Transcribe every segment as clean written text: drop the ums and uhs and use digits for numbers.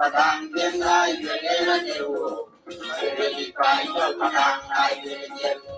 Padang jenai jenai dewo, Revitalized ARCSS.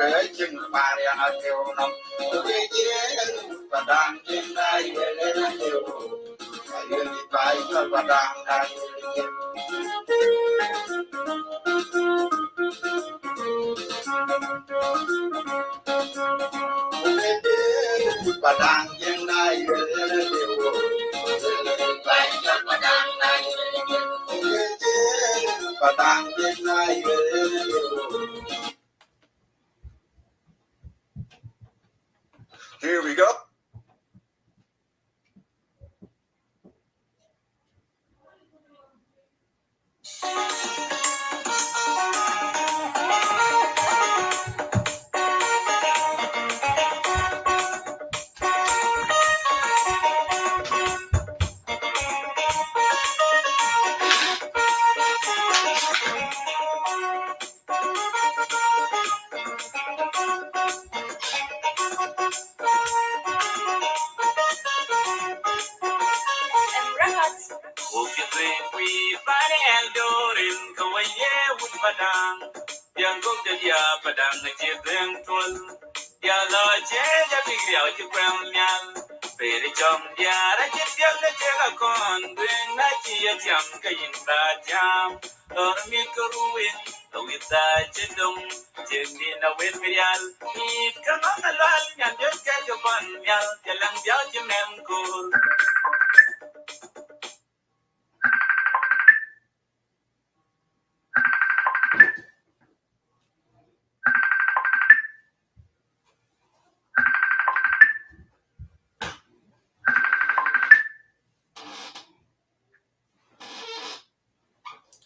Kajing Mariana Teonum, Padang in I will Padang Padang in I Padang in I Here we go. Padang Padang Tul Ya lo che ya bigriao che kwem nyal Pere chom ya ra che tiam na che ga kon Bring na chi ya tiam ka yin ba tiam Lor mi ko ruin Lo wita che dum Che mi na wen mi yal Ni ka ma na lal Nyan yo ka yo ban nyal Che lang diao che mem kur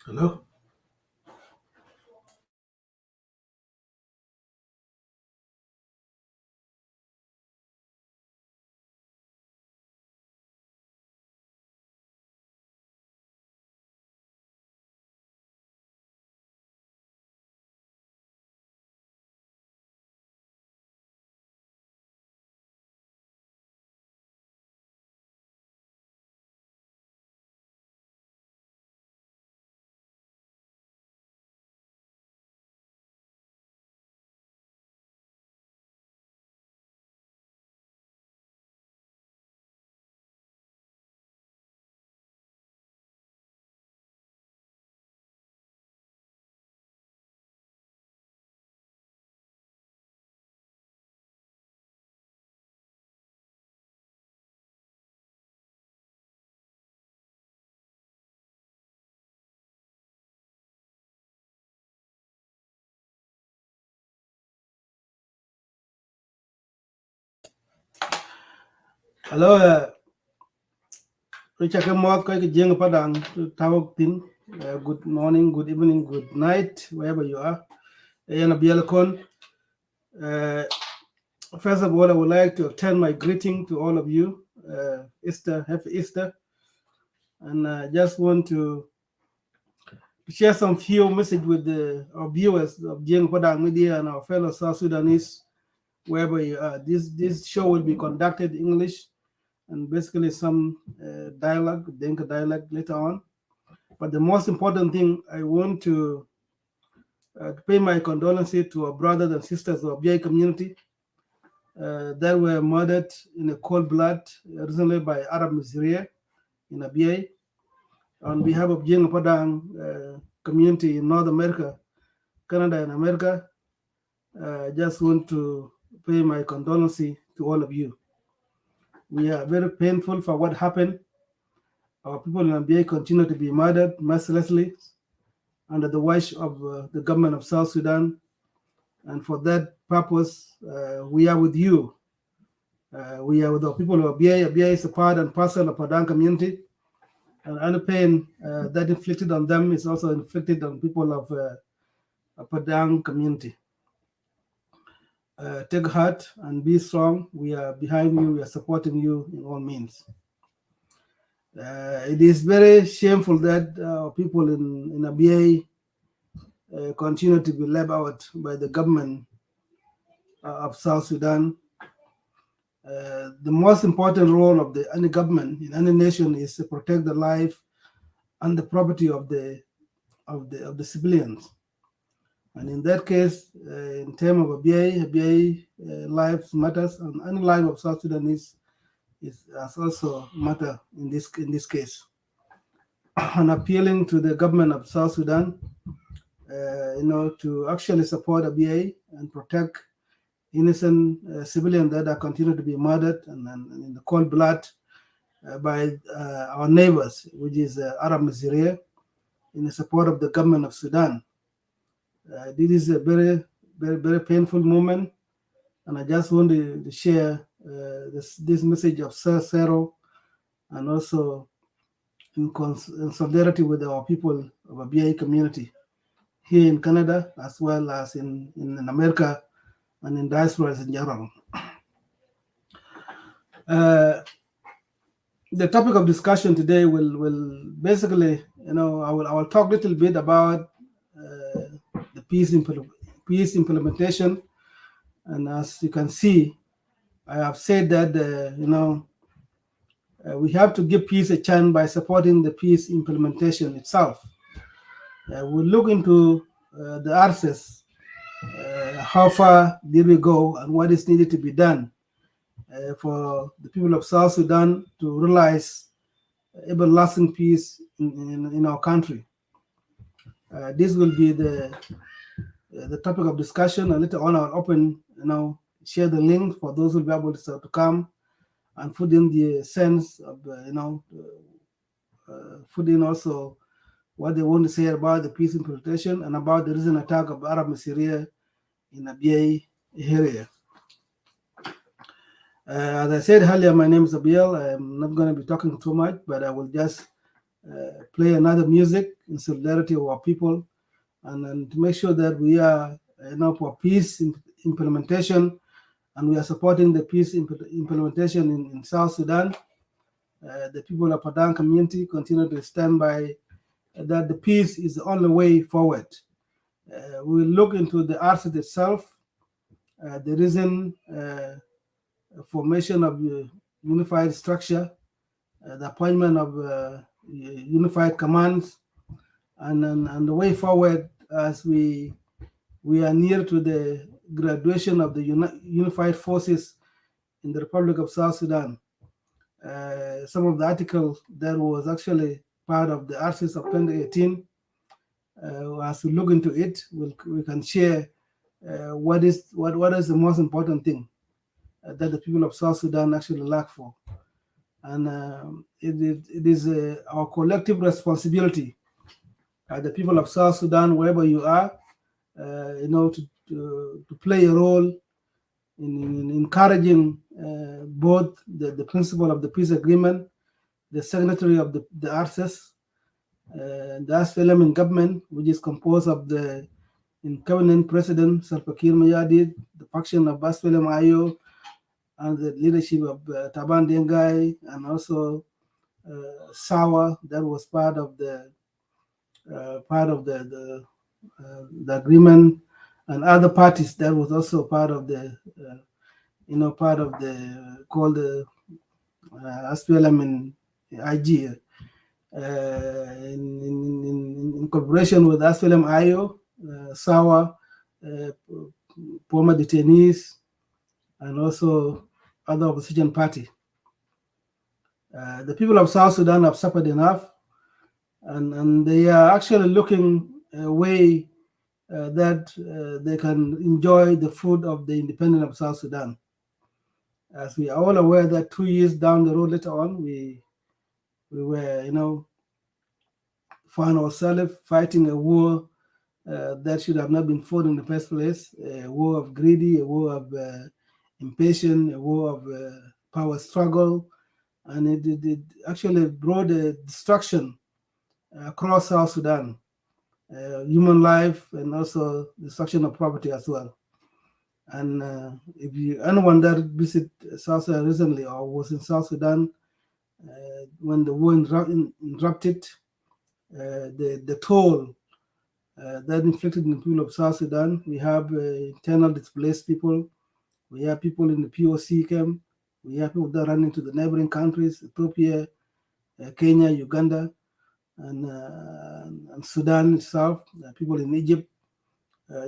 Hello? Hello, Richard Kemot, Jeng Padang, Tawak Tin. Good morning, good evening, good night, wherever you are. Yana Bielakon. First of all, I would like to extend my greeting to all of you. Happy Easter. And I just want to share some few message with our viewers of Jeng Padang Media and our fellow South Sudanese, wherever you are. This show will be conducted in English and basically some dialogue, Dinka dialogue later on. But the most important thing, I want to pay my condolences to our brothers and sisters of the community that were murdered in a cold blood recently by Arab Misriya in Abyei. On behalf of Jing Padang community in North America, Canada, and America, I just want to pay my condolences to all of you. We are very painful for what happened. Our people in Abyei continue to be murdered mercilessly under the watch of the government of South Sudan. And for that purpose, we are with you. We are with the people of Abyei. Abyei is a part and parcel of Padang community. And any pain that inflicted on them is also inflicted on people of Padang community. Take heart and be strong. We are behind you. We are supporting you in all means. It is very shameful that people in Abyei continue to be left out by the government of South Sudan. The most important role of any government in any nation is to protect the life and the property of the civilians. And in that case, in terms of ABA lives matters, and any life of South Sudanese is has also matter in this case. And appealing to the government of South Sudan, to actually support ABA and protect innocent civilians that are continue to be murdered and in the cold blood by our neighbors, which is Arab Nasiriyah, in the support of the government of Sudan. This is a very, very, very painful moment, and I just want to share this message of sorrow, and also in solidarity with our people of the BA community here in Canada, as well as in America and in diaspora in general. The topic of discussion today will basically, I will talk a little bit about the peace implementation, and as you can see, I have said that we have to give peace a chance by supporting the peace implementation itself. We'll look into the ARCSS, how far did we go, and what is needed to be done for the people of South Sudan to realize everlasting peace in our country. This will be the topic of discussion, and later on I'll open, share the link for those who will be able to come and put in the sense of, put in also what they want to say about the peace implementation and about the recent attack of Arab Nasiriyah in Abyei area. As I said earlier, my name is Abiel. I'm not going to be talking too much, but I will just play another music in solidarity with our people, and to make sure that we are for peace implementation, and we are supporting the peace implementation in South Sudan. The people of Padang community continue to stand by that the peace is the only way forward. We will look into the ARCSS itself, the reason formation of unified structure, the appointment of unified commands, and the way forward as we are near to the graduation of the unified forces in the Republic of South Sudan. Some of the articles that was actually part of the ARCSS of 2018, as we look into it, we can share what is the most important thing that the people of South Sudan actually lack for. And it is our collective responsibility, the people of South Sudan, wherever you are, to play a role in encouraging both the principle of the peace agreement, the signatory of the ARCSS, the SPLM government, which is composed of the incumbent president Salva Kiir Mayardit, the faction of SPLM IO, and the leadership of Taban Dengai, and also Sawa, that was part of the agreement, and other parties that was also part of the called the SPLM and IG, in cooperation with SPLM IO, Sawa, former detainees, and also other opposition party. The people of South Sudan have suffered enough, and they are actually looking a way that they can enjoy the fruit of the independence of South Sudan. As we are all aware that 2 years down the road later on, we were, found ourselves fighting a war that should have not been fought in the first place, a war of greedy, a war of impatience, a war of power struggle, and it actually brought a destruction across South Sudan, human life, and also destruction of property as well. And if anyone that visit South Sudan recently or was in South Sudan when the war interrupted, the toll that inflicted on the people of South Sudan, we have internal displaced people, we have people in the POC camp, we have people that run into the neighboring countries, Ethiopia, Kenya, Uganda, and Sudan itself, people in Egypt,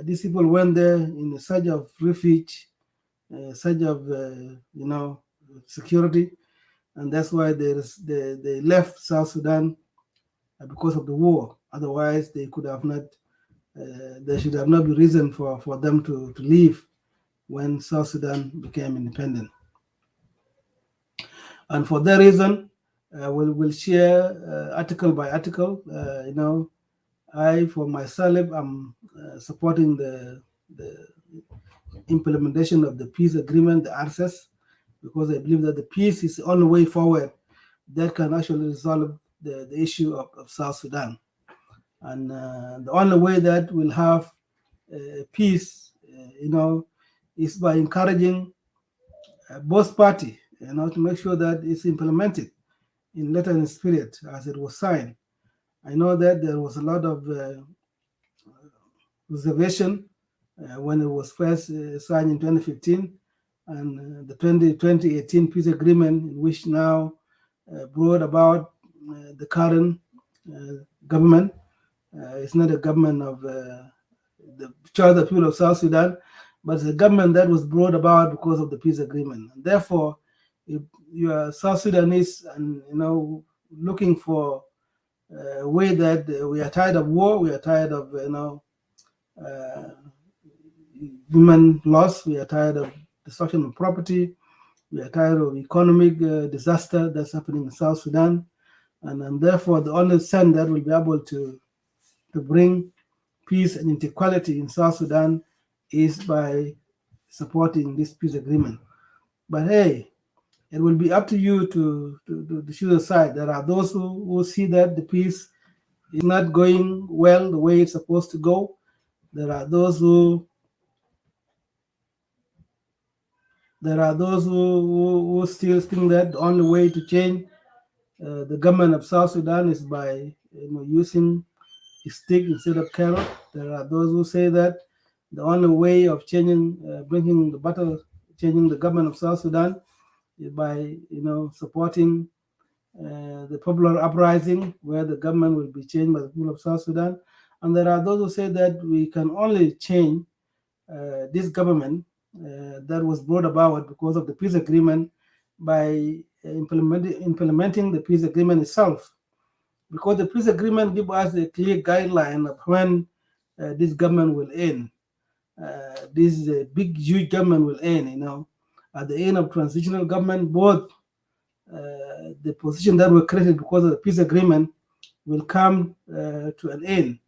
These people went there in search of refuge, search of security, and that's why they left South Sudan because of the war. Otherwise, they could have not. There should have not been reason for them to leave when South Sudan became independent. And for that reason, we'll share article by article. I, for myself, am supporting the implementation of the peace agreement, the ARCSS, because I believe that the peace is the only way forward that can actually resolve the issue of South Sudan. And the only way that we'll have peace, is by encouraging both parties, to make sure that it's implemented in letter and spirit as it was signed. I know that there was a lot of reservation when it was first signed in 2015, and the 2018 peace agreement, in which now brought about the current government. It's not a government of the choice of the people of South Sudan, but it's a government that was brought about because of the peace agreement. And therefore, if you are South Sudanese and looking for a way that we are tired of war, we are tired of human loss, we are tired of destruction of property, we are tired of economic disaster that's happening in South Sudan, and therefore the only sense that will be able to bring peace and inequality in South Sudan is by supporting this peace agreement. But hey, it will be up to you to choose a side. There are those who see that the peace is not going well the way it's supposed to go. There are those who still think that the only way to change the government of South Sudan is by using stick instead of carrot. There are those who say that the only way of changing, changing the government of South Sudan is by supporting the popular uprising, where the government will be changed by the people of South Sudan. And there are those who say that we can only change this government that was brought about because of the peace agreement by implementing the peace agreement itself. Because the peace agreement gives us a clear guideline of when this government will end. This big, huge government will end. At the end of transitional government, both the position that were created because of the peace agreement will come to an end.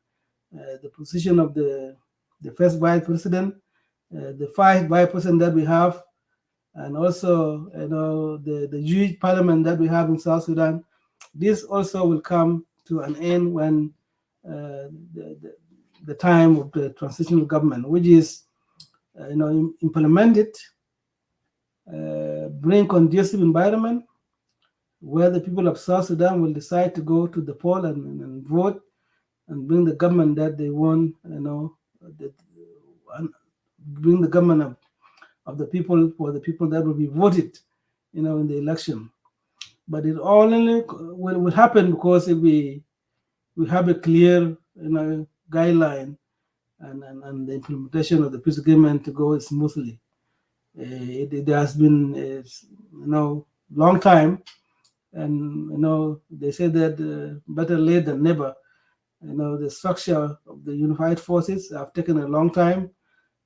The position of the first vice president, the 5 vice presidents that we have, and also the huge parliament that we have in South Sudan. This also will come to an end when the time of the transitional government, which is implemented, bring conducive environment where the people of South Sudan will decide to go to the poll and vote and bring the government that they want, bring the government of the people for the people that will be voted, in the election. But it only will happen because if we have a clear, guideline and the implementation of the peace agreement to go smoothly. It has been, long time, and they say that better late than never. The structure of the unified forces have taken a long time,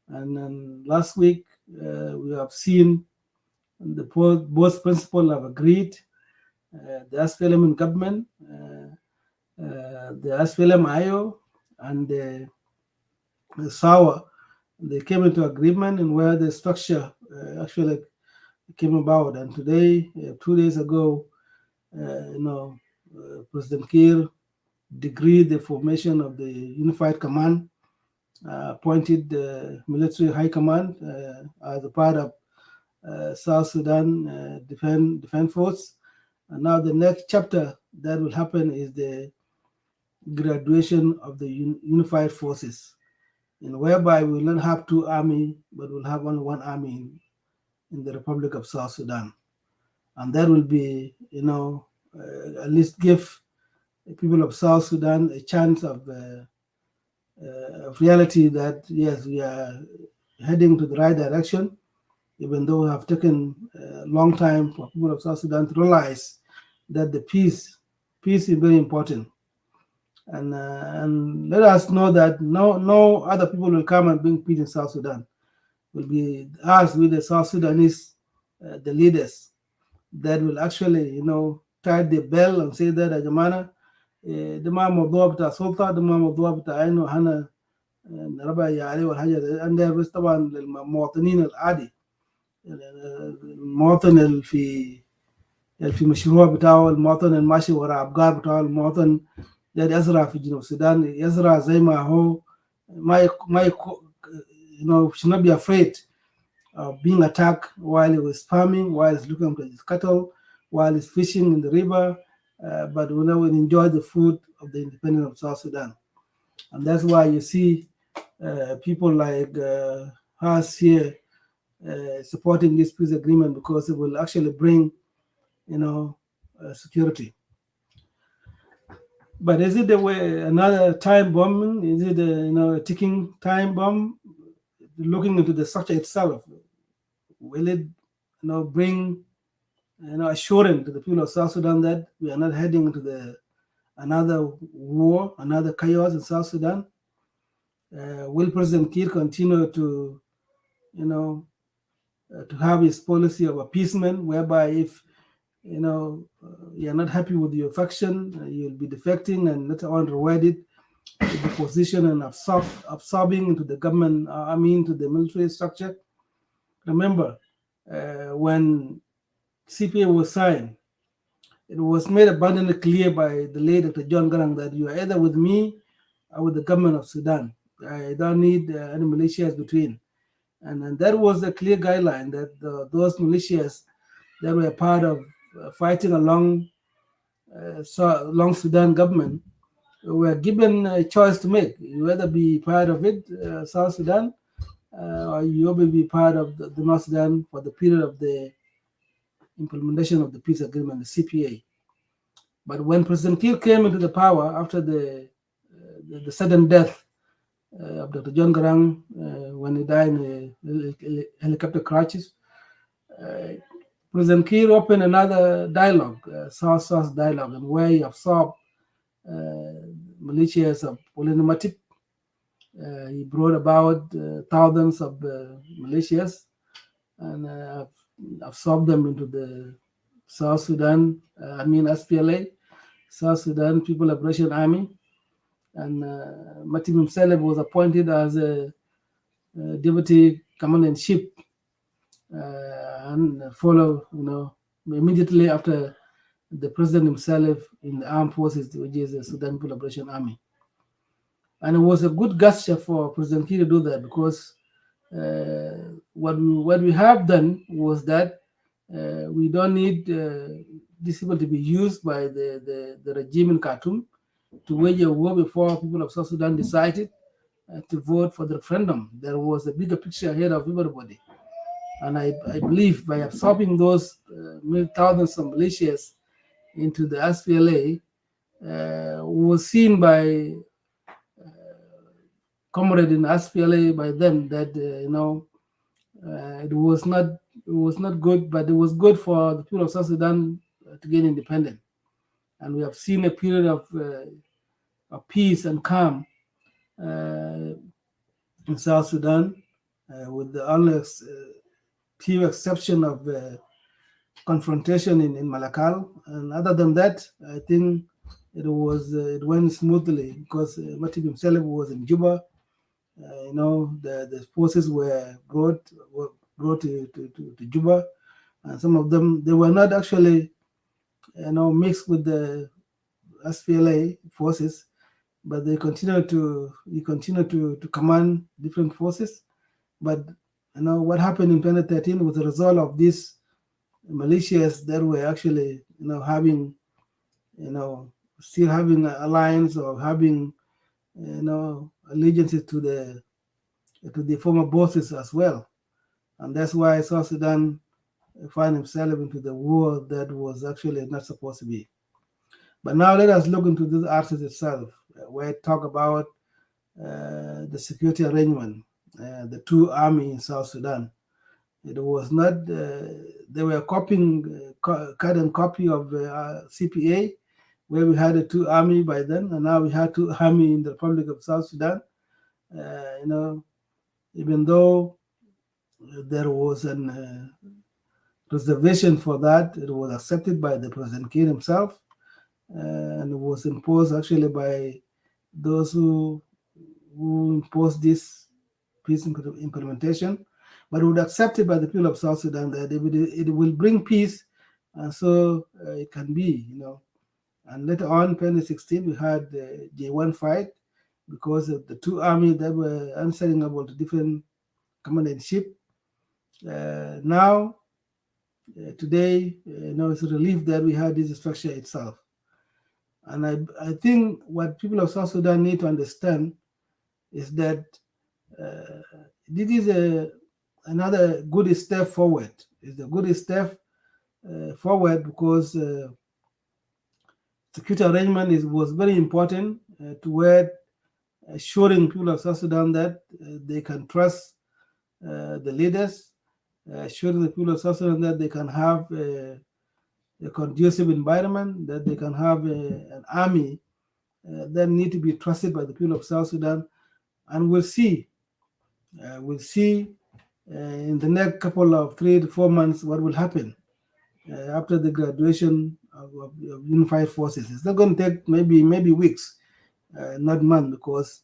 and then last week we have seen both principals have agreed. The SPLM government, the SPLM IO, and the SAWA, they came into agreement and where the structure actually came about. And today, 2 days ago, President Kiir decreed the formation of the Unified Command, appointed the military high command as a part of South Sudan Defense Force. And now the next chapter that will happen is the graduation of the unified forces, and whereby we will not have 2 armies, but we'll have only 1 army in the Republic of South Sudan. And that will be, at least give the people of South Sudan a chance of of reality that yes, we are heading to the right direction, even though we have taken a long time for people of South Sudan to realize that the peace is very important. And let us know that no other people will come and bring peace in South Sudan. Will be us with the South Sudanese, the leaders that will actually, tie the bell and say that يا جماعة ده ما موضوع بتاع سلطة، ده ما موضوع بتاع إنه هنا نربع عليه والحاجة دي. عندنا بس طبعا للمواطنين العادي، المواطن اللي في مشروع بتاعه، المواطن الماشي وراء أفكار بتاعه، المواطن ده يزرع في جنوب السودان، يزرع زي ما هو، should not be afraid of being attacked while he was farming, while he's looking after his cattle, while he's fishing in the river, but we will enjoy the food of the independence of South Sudan. And that's why you see people like us here supporting this peace agreement, because it will actually bring, security. But is it the way another time bomb? Is it a ticking time bomb? Looking into the structure itself, will it bring assurance to the people of South Sudan that we are not heading into another war, another chaos in South Sudan? Will President Kiir continue to to have his policy of appeasement, whereby if you're not happy with your faction, you'll be defecting and later on reward it with the position and absorbing into the government, into the military structure? Remember, when CPA was signed, it was made abundantly clear by the late Dr. John Garang that you are either with me or with the government of Sudan. I don't need any militias between. And that was a clear guideline that those militias that were part of fighting along Sudan government were given a choice to make. You either be part of it, South Sudan, or you will be part of the North Sudan for the period of the implementation of the peace agreement, the CPA. But when President Kiir came into the power after the sudden death of Dr. John Garang, when he died in a helicopter crashes, President Kiir opened another dialogue, South-South dialogue, and where he absorbed militias of Polynematic. He brought about thousands of militias and absorbed them into the South Sudan, SPLA, South Sudan People Liberation Army. And Matim himself was appointed as a deputy commander-in-chief and follow, immediately after the president himself in the armed forces, which is the Sudan People Liberation Army. And it was a good gesture for President Kiir to do that, because what we have done was that we don't need these people to be used by the regime in Khartoum to wage a war before people of South Sudan decided to vote for the referendum. There was a bigger picture ahead of everybody. And I believe by absorbing those thousands of militias into the SPLA was seen by comrades in SPLA by them that it was not good, but it was good for the people of South Sudan to gain independence. And we have seen a period of peace and calm in South Sudan, with the only few exception of confrontation in Malakal. And other than that, I think it went smoothly, because Matip himself was in Juba. The forces were brought to Juba, and some of them, they were not actually mixed with the SPLA forces, but they continue to command different forces. But what happened in 2013 was a result of these militias that were actually having still having an alliance or having allegiances to the former bosses as well. And that's why South Sudan find himself into the war that was actually not supposed to be. But now let us look into this ARCSS itself, where it talk about the security arrangement, the two army in South Sudan. It was not, they were copying, cut and copy of CPA, where we had a two army by then, and now we had two army in the Republic of South Sudan. You know, even though there was an reservation for that, it was accepted by the President Kiir himself, and it was imposed actually by those who imposed this peace implementation, but it would accepted by the people of South Sudan that it will bring peace, and so it can be, you know. And later on, 2016, we had the J1 fight because of the two armies that were answerable to different commandership. Now, today, you know, it's a relief that we had this structure itself. And I think what people of South Sudan need to understand is that this is another good step forward. It's a good step forward because security arrangement was very important toward assuring people of South Sudan that they can trust the leaders, assuring the people of South Sudan that they can have a conducive environment, that they can have an army that need to be trusted by the people of South Sudan. And we'll see in the next couple of 3 to 4 months what will happen after the graduation of unified forces. It's not going to take maybe weeks, not months, because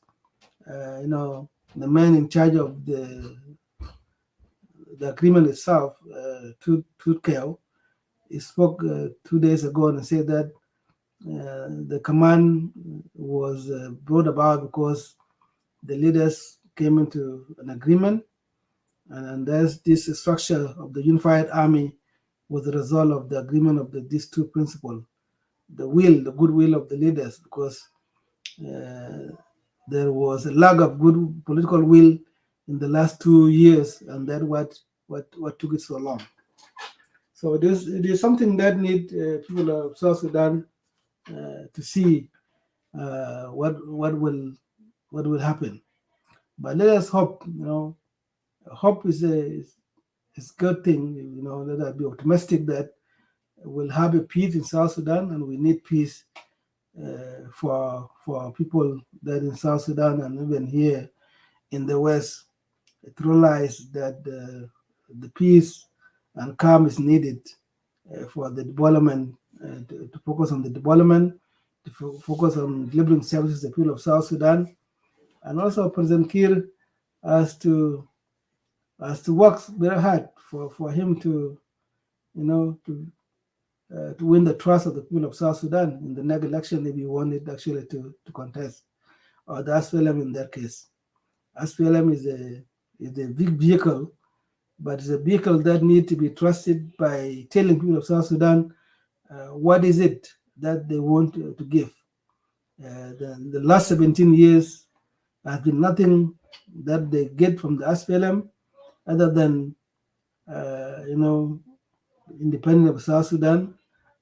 you know, the man in charge of the agreement itself, Tutkel, he spoke 2 days ago and said that the command was brought about because the leaders came into an agreement, and there's this structure of the unified army was the result of the agreement of these two principles, the goodwill of the leaders, because there was a lack of good political will in the last 2 years, and that what took it so long. So it is something that need people of South Sudan to see what will happen. But let us hope. You know, hope is a good thing. You know, let us be optimistic that we'll have a peace in South Sudan, and we need peace for people that in South Sudan and even here in the West to realize that the peace and calm is needed for the development, to focus on the development, to focus on delivering services to the people of South Sudan, and also President Kiir has to work very hard for him to, you know, to win the trust of the people of South Sudan in the next election if you wanted actually to contest, or the SPLM in that case. SPLM is a big vehicle, but it's a vehicle that needs to be trusted by telling people of South Sudan what is it that they want to give. The last 17 years has been nothing that they get from the SPLM other than, you know, independence of South Sudan,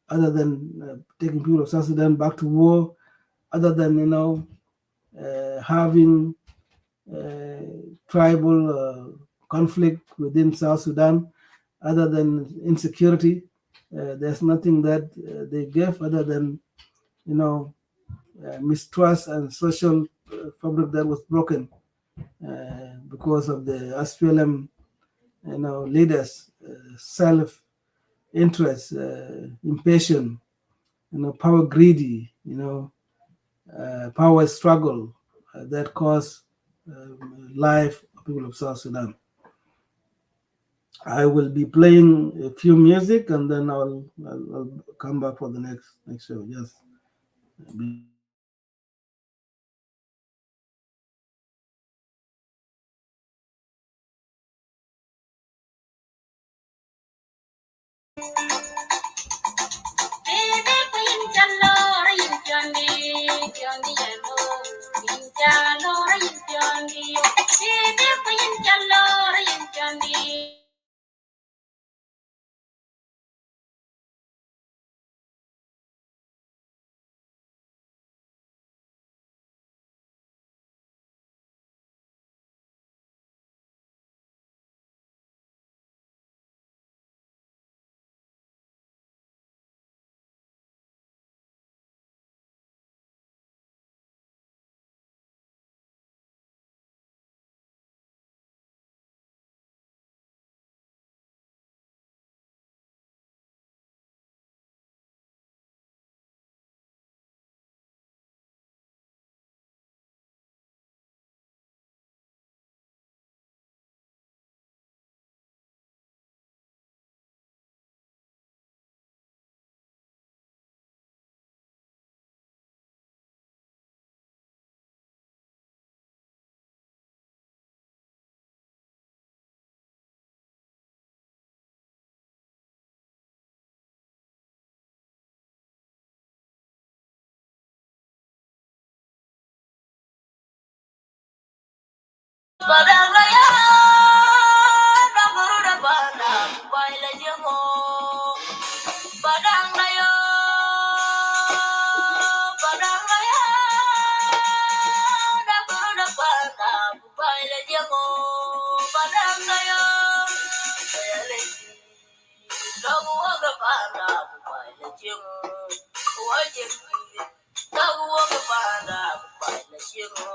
other than taking people of South Sudan back to war, other than, you know, having tribal conflict within South Sudan, other than insecurity. There's nothing that they gave other than, you know, mistrust and social fabric that was broken because of the SPLM, you know, leaders, self-interest, impatient, you know, power greedy, you know, power struggle that caused life of people of South Sudan. I will be playing a few music and then I'll come back for the next show. Yes. Padang Raya, Nagaruda Banda, Baila Jango. Padang Raya, Nagaruda Banda, Baila Jango. Padang Raya, Lagu Waga Banda, Baila Jango. Wajib, Lagu Waga Banda, Baila Jango.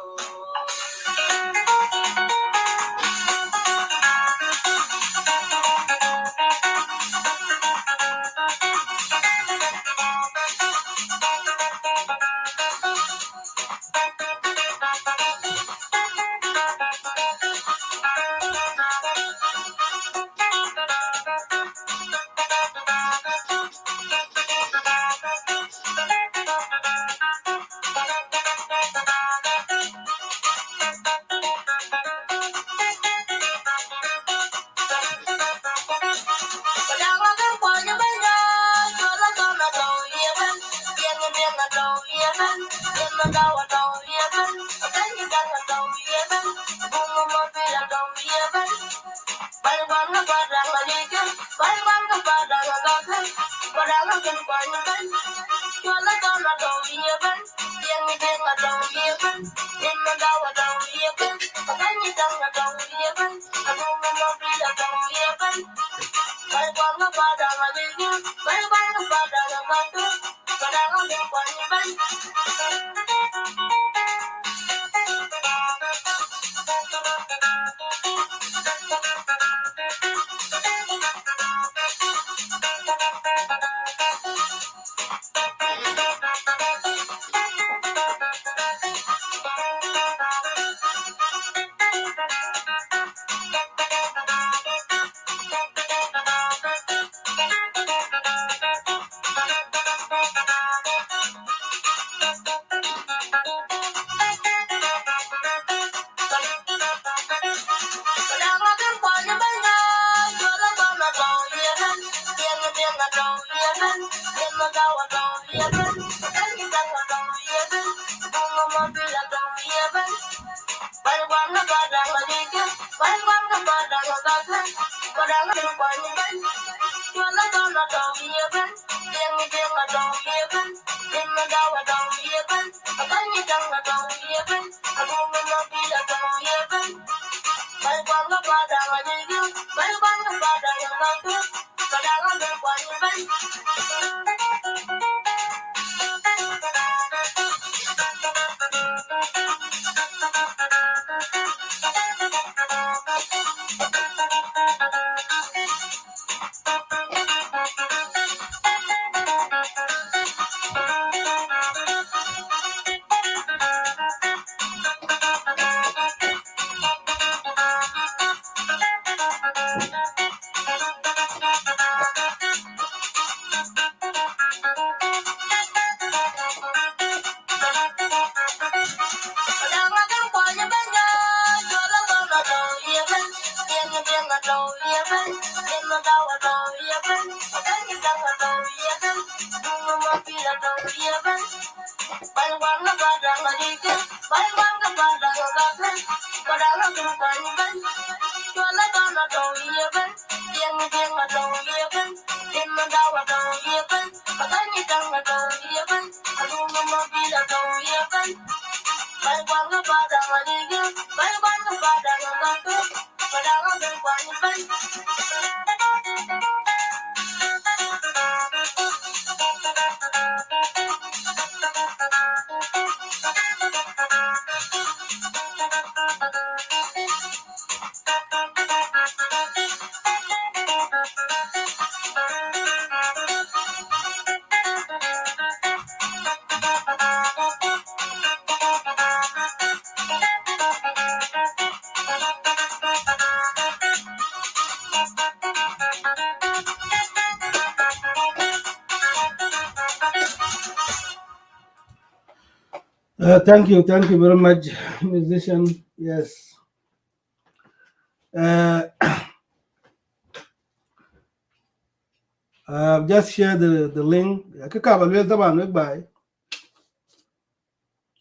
Thank you very much, musician. Yes. Just share the link. Bye.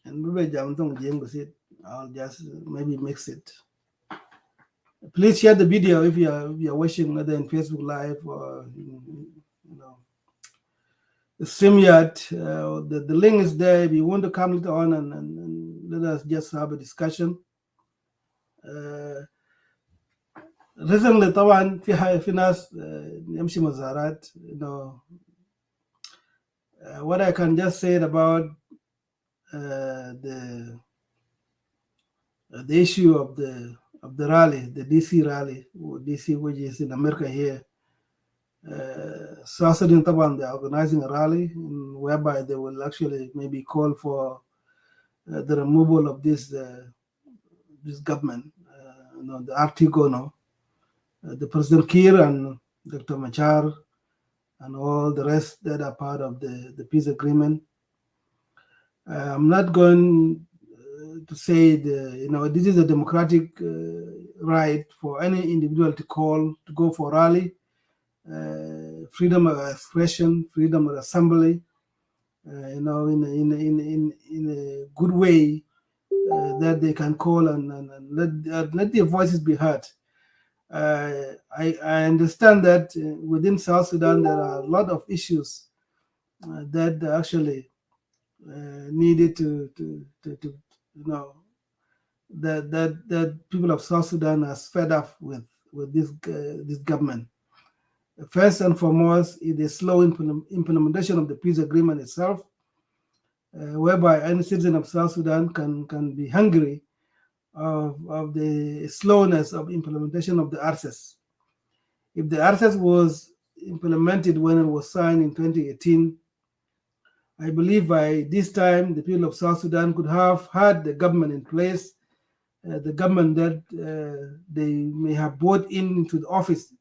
And maybe I'll just maybe mix it. Please share the video if you are watching whether in Facebook Live or you know StreamYard. The link is there. If you want to come later on and let us just have a discussion. Recently طبعا في ناس يمشي مزارات what I can just say about the issue of the rally, the DC rally, or DC, which is in America here. South Sudan طبعا they are organizing a rally whereby they will actually maybe call for the removal of this government, the Artigono, the President Kiir and Dr. Machar and all the rest that are part of the peace agreement. I'm not going to say this is a democratic right for any individual to go for rally, freedom of expression, freedom of assembly, in a good way that they can call and let their voices be heard. I understand that within South Sudan there are a lot of issues that actually needed to that people of South Sudan are fed up with this government. First and foremost, is the slow implementation of the peace agreement itself, whereby any citizen of South Sudan can be hungry of the slowness of implementation of the ARCSS. If the ARCSS was implemented when it was signed in 2018, I believe by this time the people of South Sudan could have had the government in place, the government that they may have brought into the office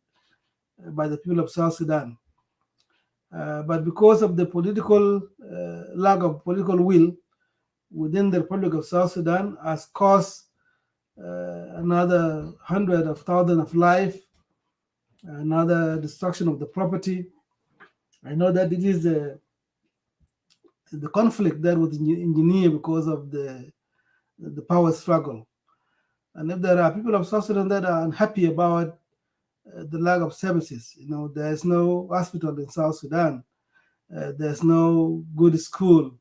by the people of South Sudan. But because of the political lack of political will within the Republic of South Sudan has caused another hundred of thousands of lives, another destruction of the property. I know that it is the conflict that was engineered because of the power struggle. And if there are people of South Sudan that are unhappy about the lack of services, there's no hospital in South Sudan, there's no good school,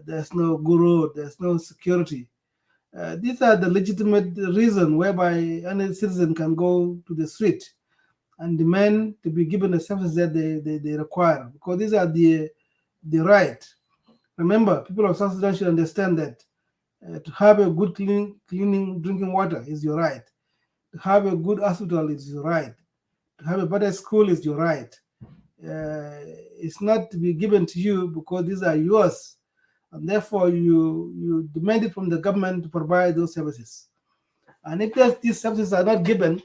there's no good road, there's no security. These are the legitimate reason whereby any citizen can go to the street and demand to be given the services that they require, because these are the right. Remember, people of South Sudan should understand that to have a good cleaning drinking water is your right. To have a good hospital is your right. To have a better school is your right. It's not to be given to you because these are yours, and therefore you demand it from the government to provide those services. And if these services are not given,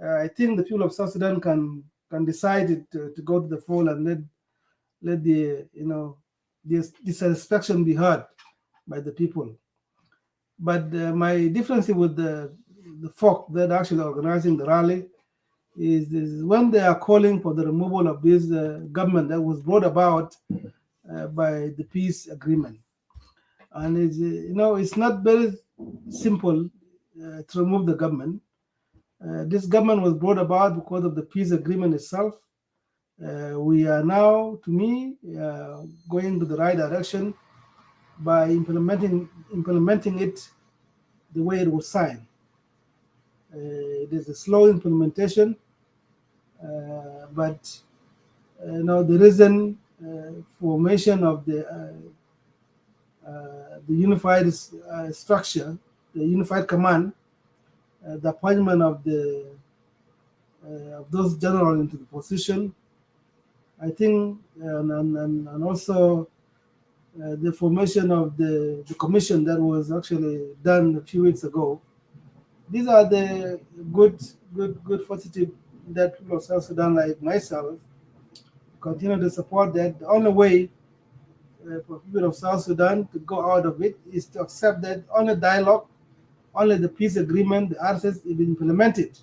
I think the people of South Sudan can decide to go to the poll and let the dissatisfaction be heard by the people. But my difference with the folk that are actually organizing the rally is when they are calling for the removal of this government that was brought about by the peace agreement. And it's not very simple to remove the government. This government was brought about because of the peace agreement itself. We are now, to me, going to the right direction by implementing it the way it was signed. It is a slow implementation, but the recent formation of the unified structure, the unified command, the appointment of those generals into the position, I think, and also the formation of the commission that was actually done a few weeks ago. These are the good positive that people of South Sudan like myself continue to support. That the only way for people of South Sudan to go out of it is to accept that only dialogue, only the peace agreement, the ARCSS, is implemented.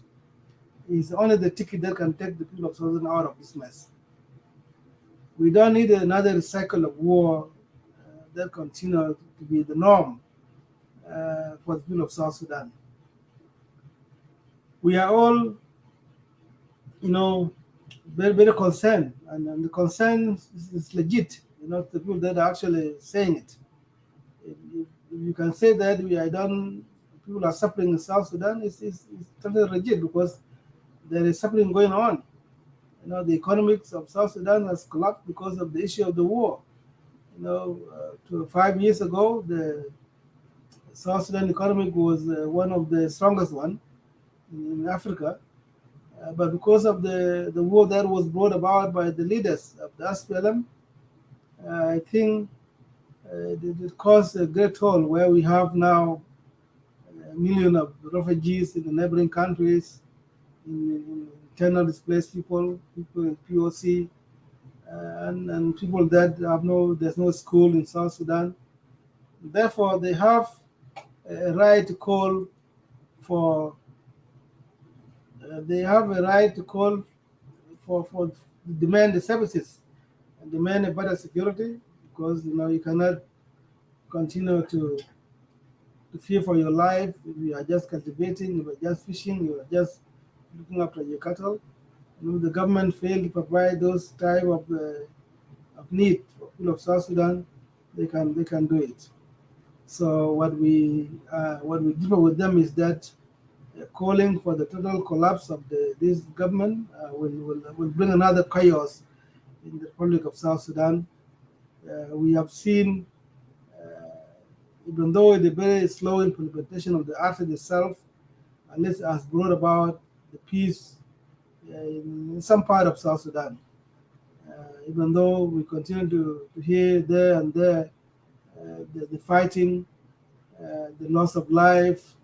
It's only the ticket that can take the people of South Sudan out of this mess. We don't need another cycle of war that continue to be the norm for the people of South Sudan. We are all, very, very concerned, and the concern is legit. The people that are actually saying it. If you can say that we are done, people are suffering in South Sudan, it's totally legit because there is suffering going on. The economics of South Sudan has collapsed because of the issue of the war. 5 years ago, the South Sudan economy was one of the strongest one in Africa. But because of the war that was brought about by the leaders of the SPLM, I think it caused a great toll where we have now a million of refugees in the neighboring countries, in internal displaced people in POC, and people that there's no school in South Sudan. Therefore, they have a right to call for, they have a right to call for demand the services and demand a better security, because you cannot continue to fear for your life if you are just cultivating, if you are just fishing, you are just looking after your cattle. The government failed to provide those type of need for people of South Sudan. They can do it. So what we differ with them is that calling for the total collapse of this government will bring another chaos in the Republic of South Sudan. We have seen, even though the very slow implementation of the ARCSS itself, at least has brought about the peace in some part of South Sudan. Even though we continue to hear there and there the fighting, the loss of life,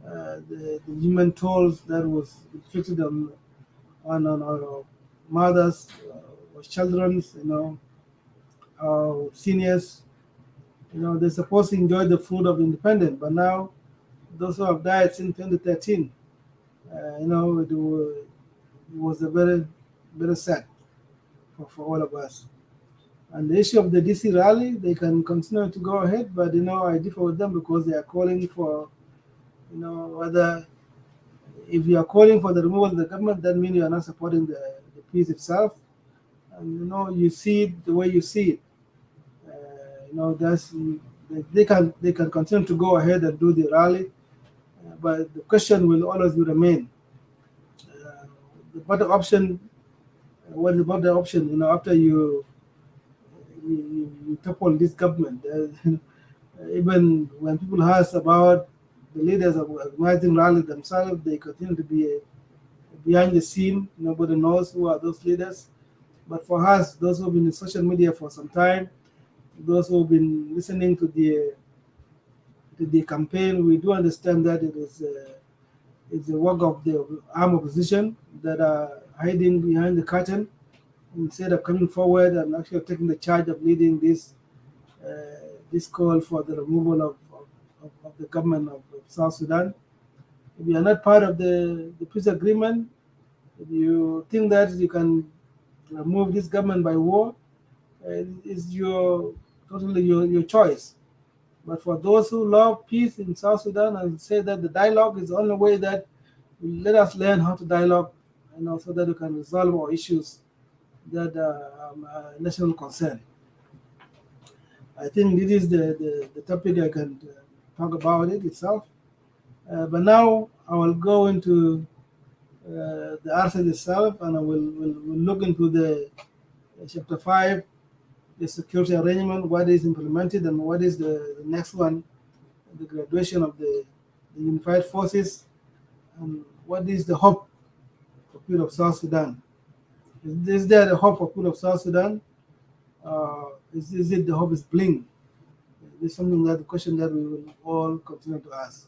the human tolls that was inflicted on our mothers, our children, our seniors. They're supposed to enjoy the fruit of independence, but now those who have died since 2013, it was a very, very sad for all of us. And the issue of the DC rally, they can continue to go ahead, but I differ with them because they are calling for, whether if you are calling for the removal of the government, that means you are not supporting the peace itself. And you see it the way you see it. That's they can continue to go ahead and do the rally, but the question will always remain: uh, the better option. What is about the option? After you topple this government, even when people ask about the leaders of organizing rally themselves, they continue to be behind the scene. Nobody knows who are those leaders. But for us, those who've been in social media for some time, those who've been listening to the campaign, we do understand that it's the work of the armed opposition that are hiding behind the curtain instead of coming forward and actually taking the charge of leading this call for the removal of the government of South Sudan. If you are not part of the peace agreement, if you think that you can remove this government by war, is totally your choice. But for those who love peace in South Sudan and say that the dialogue is the only way that will let us learn how to dialogue, so that we can resolve our issues that are national concern. I think this is the topic I can talk about it itself. But now I will go into the article itself, and I will look into the chapter 5, the security arrangement, what is implemented, and what is the next one, the graduation of the unified forces, and what is the hope for people of South Sudan. Is there a hope for people of South Sudan? Is it the hope is bling? This is something that the question that we will all continue to ask.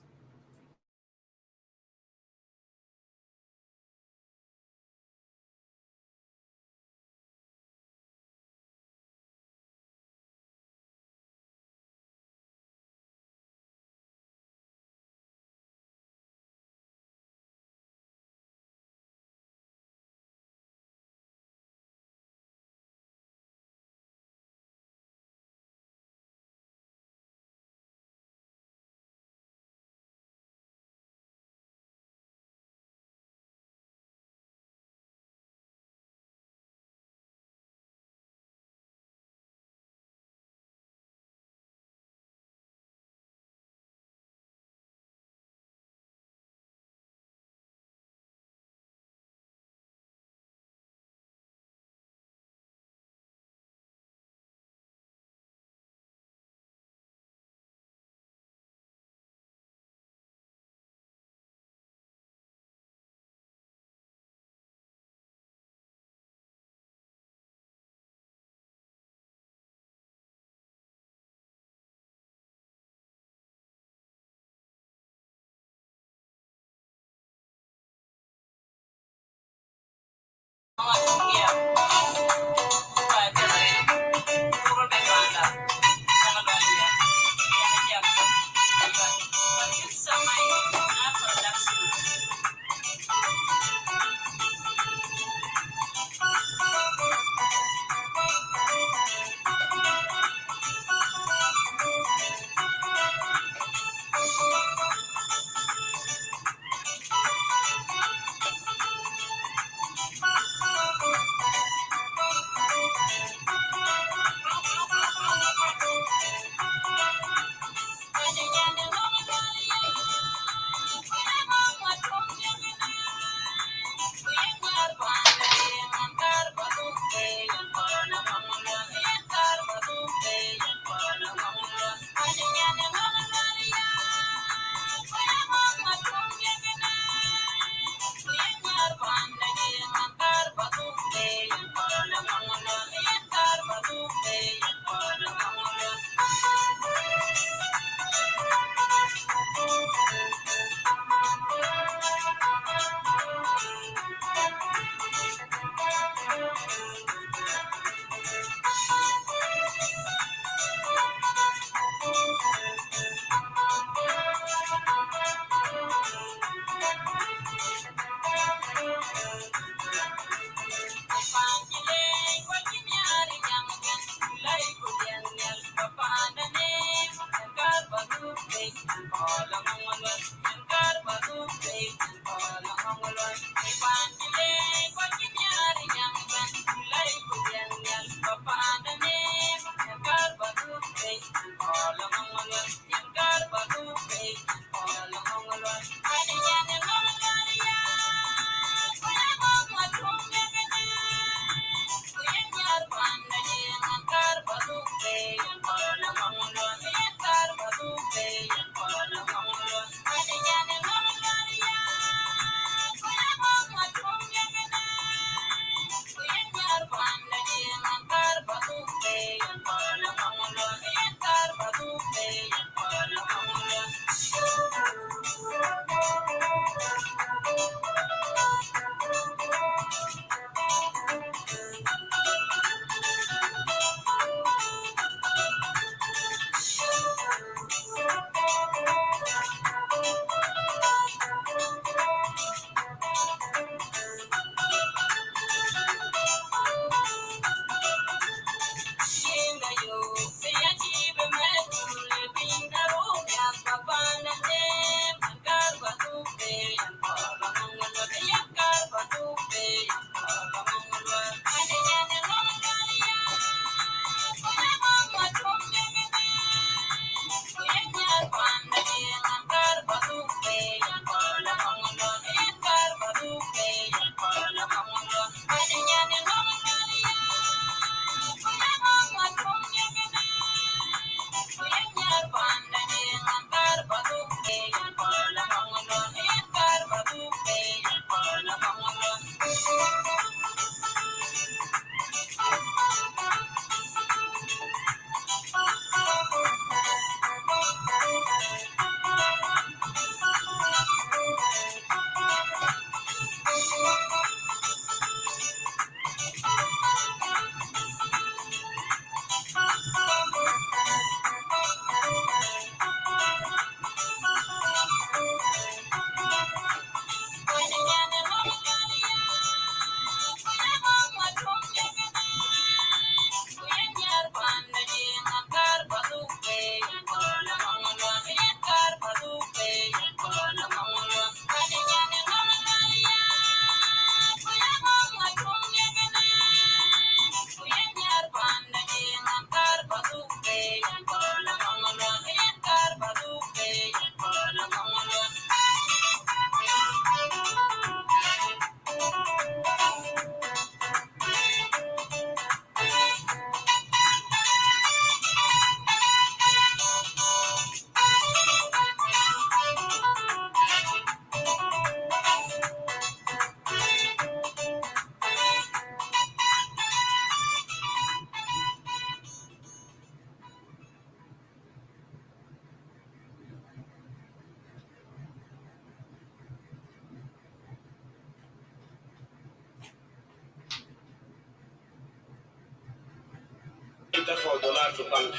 تدفع دولار في البنك.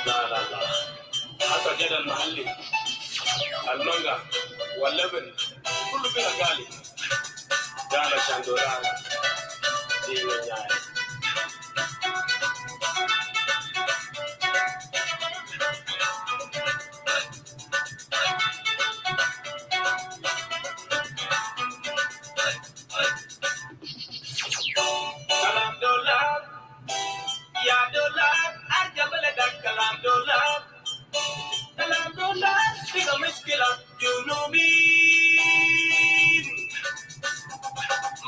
لا لا لا، حتى جدا المحلي المانجا واللبن كله بلا غالي. قال عشان دولار دي جاي. كلام دولار يا دولار أرجع بلدك. كلام دولار كلام دولار في مشكلة جنوبين.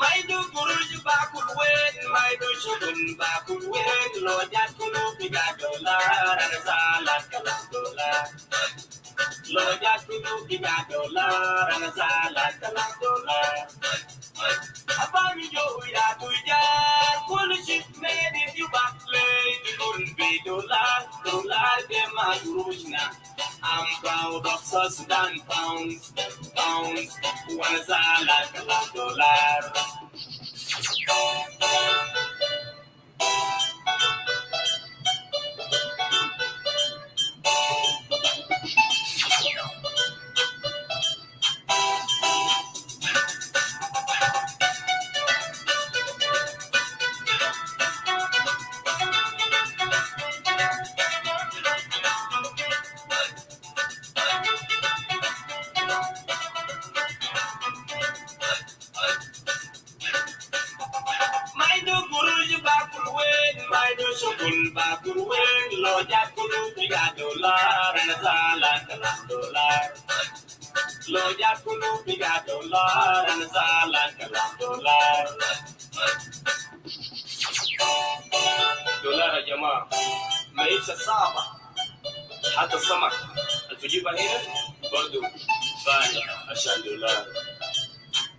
ما يدو قروش باكل وين، ما يدو شغل باكل وين. لو جات كلو بيجا دولار أنا زعلان. كلام دولار لو جات كلو بيجا دولار أنا زعلان. كلام دولار أباني جو يا تجار كل شيء made if you back play. It wouldn't be dollar, dollar them a grujna. I'm proud of South Sudan pounds, pounds. Was a like a dollar. dollar. Loja kunu biga dollar and zalan kalam dollar. Dollar يا جماعة maisha صعبة حتى السمك اللي في جيبها هنا برضو فايدة عشان دولار.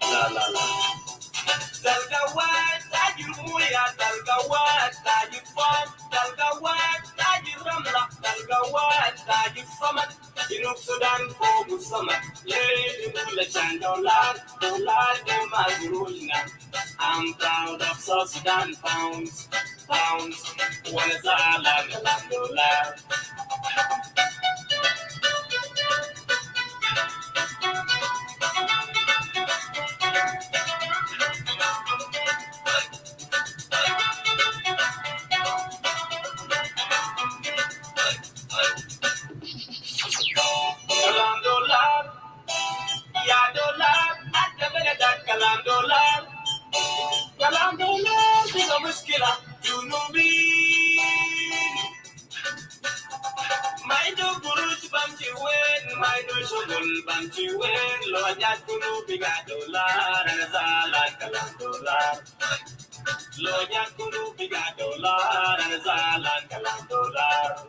لا لا لا تلقوات تاجر مويا تلقوات تاجر فان تلقوات تاجر رملة تلقوات تاجر سمك جنوب السودان فوق السمك ليه نقول عشان دولار دولار ده ما قروشنا. I'm proud of South Sudan pounds pounds وانا زعلان من دولار. كلام دولار يا دولار حتى بلدك كلام دولار. كلام دولار بقى مشكلة جنوبين ما يدو قروش بمشي وين ما يدو شغل بمشي وين لو جات جنوبي بقى دولار أنا زعلان كلام دولار. لو جات جنوبي بقى دولار أنا زعلان كلام دولار.